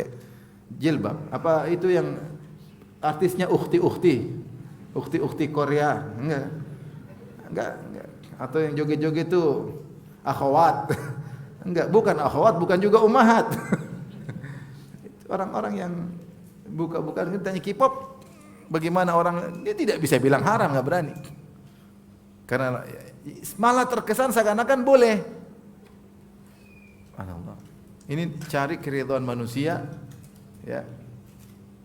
jilbab. Apa itu yang artisnya ukhti Korea? Enggak. Atau yang joget-joget itu akhwat. Enggak, bukan akhwat, bukan juga ummahat. Orang-orang yang bukan tanya K-pop, bagaimana orang dia tidak bisa bilang haram, enggak berani. Karena malah terkesan seakan-akan boleh. Subhanallah. Ini cari keridhaan manusia ya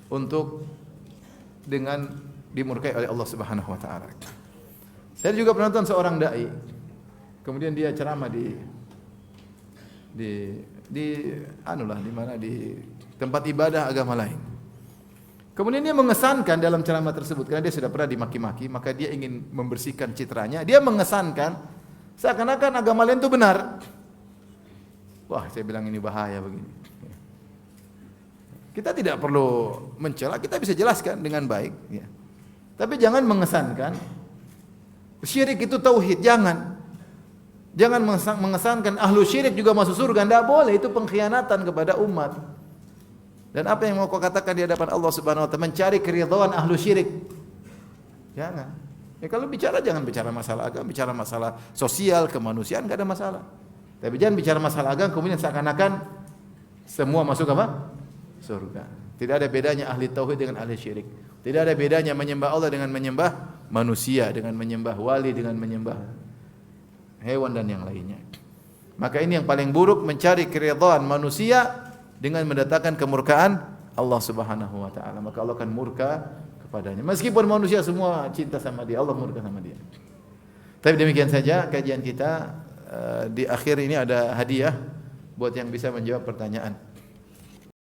untuk dengan dimurkai oleh Allah Subhanahu wa taala. Saya juga pernah nonton seorang dai. Kemudian dia ceramah di tempat ibadah agama lain. Kemudian dia mengesankan dalam ceramah tersebut karena dia sudah pernah dimaki-maki, maka dia ingin membersihkan citranya. Dia mengesankan seakan-akan agama lain itu benar. Wah, saya bilang ini bahaya begini. Kita tidak perlu mencela, kita bisa jelaskan dengan baik. Ya. Tapi jangan mengesankan syirik itu tauhid, jangan. Jangan mengesankan ahlu syirik juga masuk surga, tidak boleh, itu pengkhianatan kepada umat. Dan apa yang mau kau katakan di hadapan Allah Subhanahu wa taala, mencari keridhaan ahlu syirik. Jangan. Ya kalau bicara jangan bicara masalah agama, bicara masalah sosial, kemanusiaan enggak ada masalah. Tapi jangan bicara masalah agama kemudian seakan-akan semua masuk apa? Surga. Tidak ada bedanya ahli tauhid dengan ahli syirik. Tidak ada bedanya menyembah Allah dengan menyembah manusia, dengan menyembah wali, dengan menyembah hewan dan yang lainnya. Maka ini yang paling buruk, mencari keridhaan manusia dengan mendatangkan kemurkaan Allah Subhanahu wa taala. Maka Allah akan murka kepadanya. Meskipun manusia semua cinta sama dia, Allah murka sama dia. Tapi demikian saja kajian kita. Di akhir ini ada hadiah buat yang bisa menjawab pertanyaan.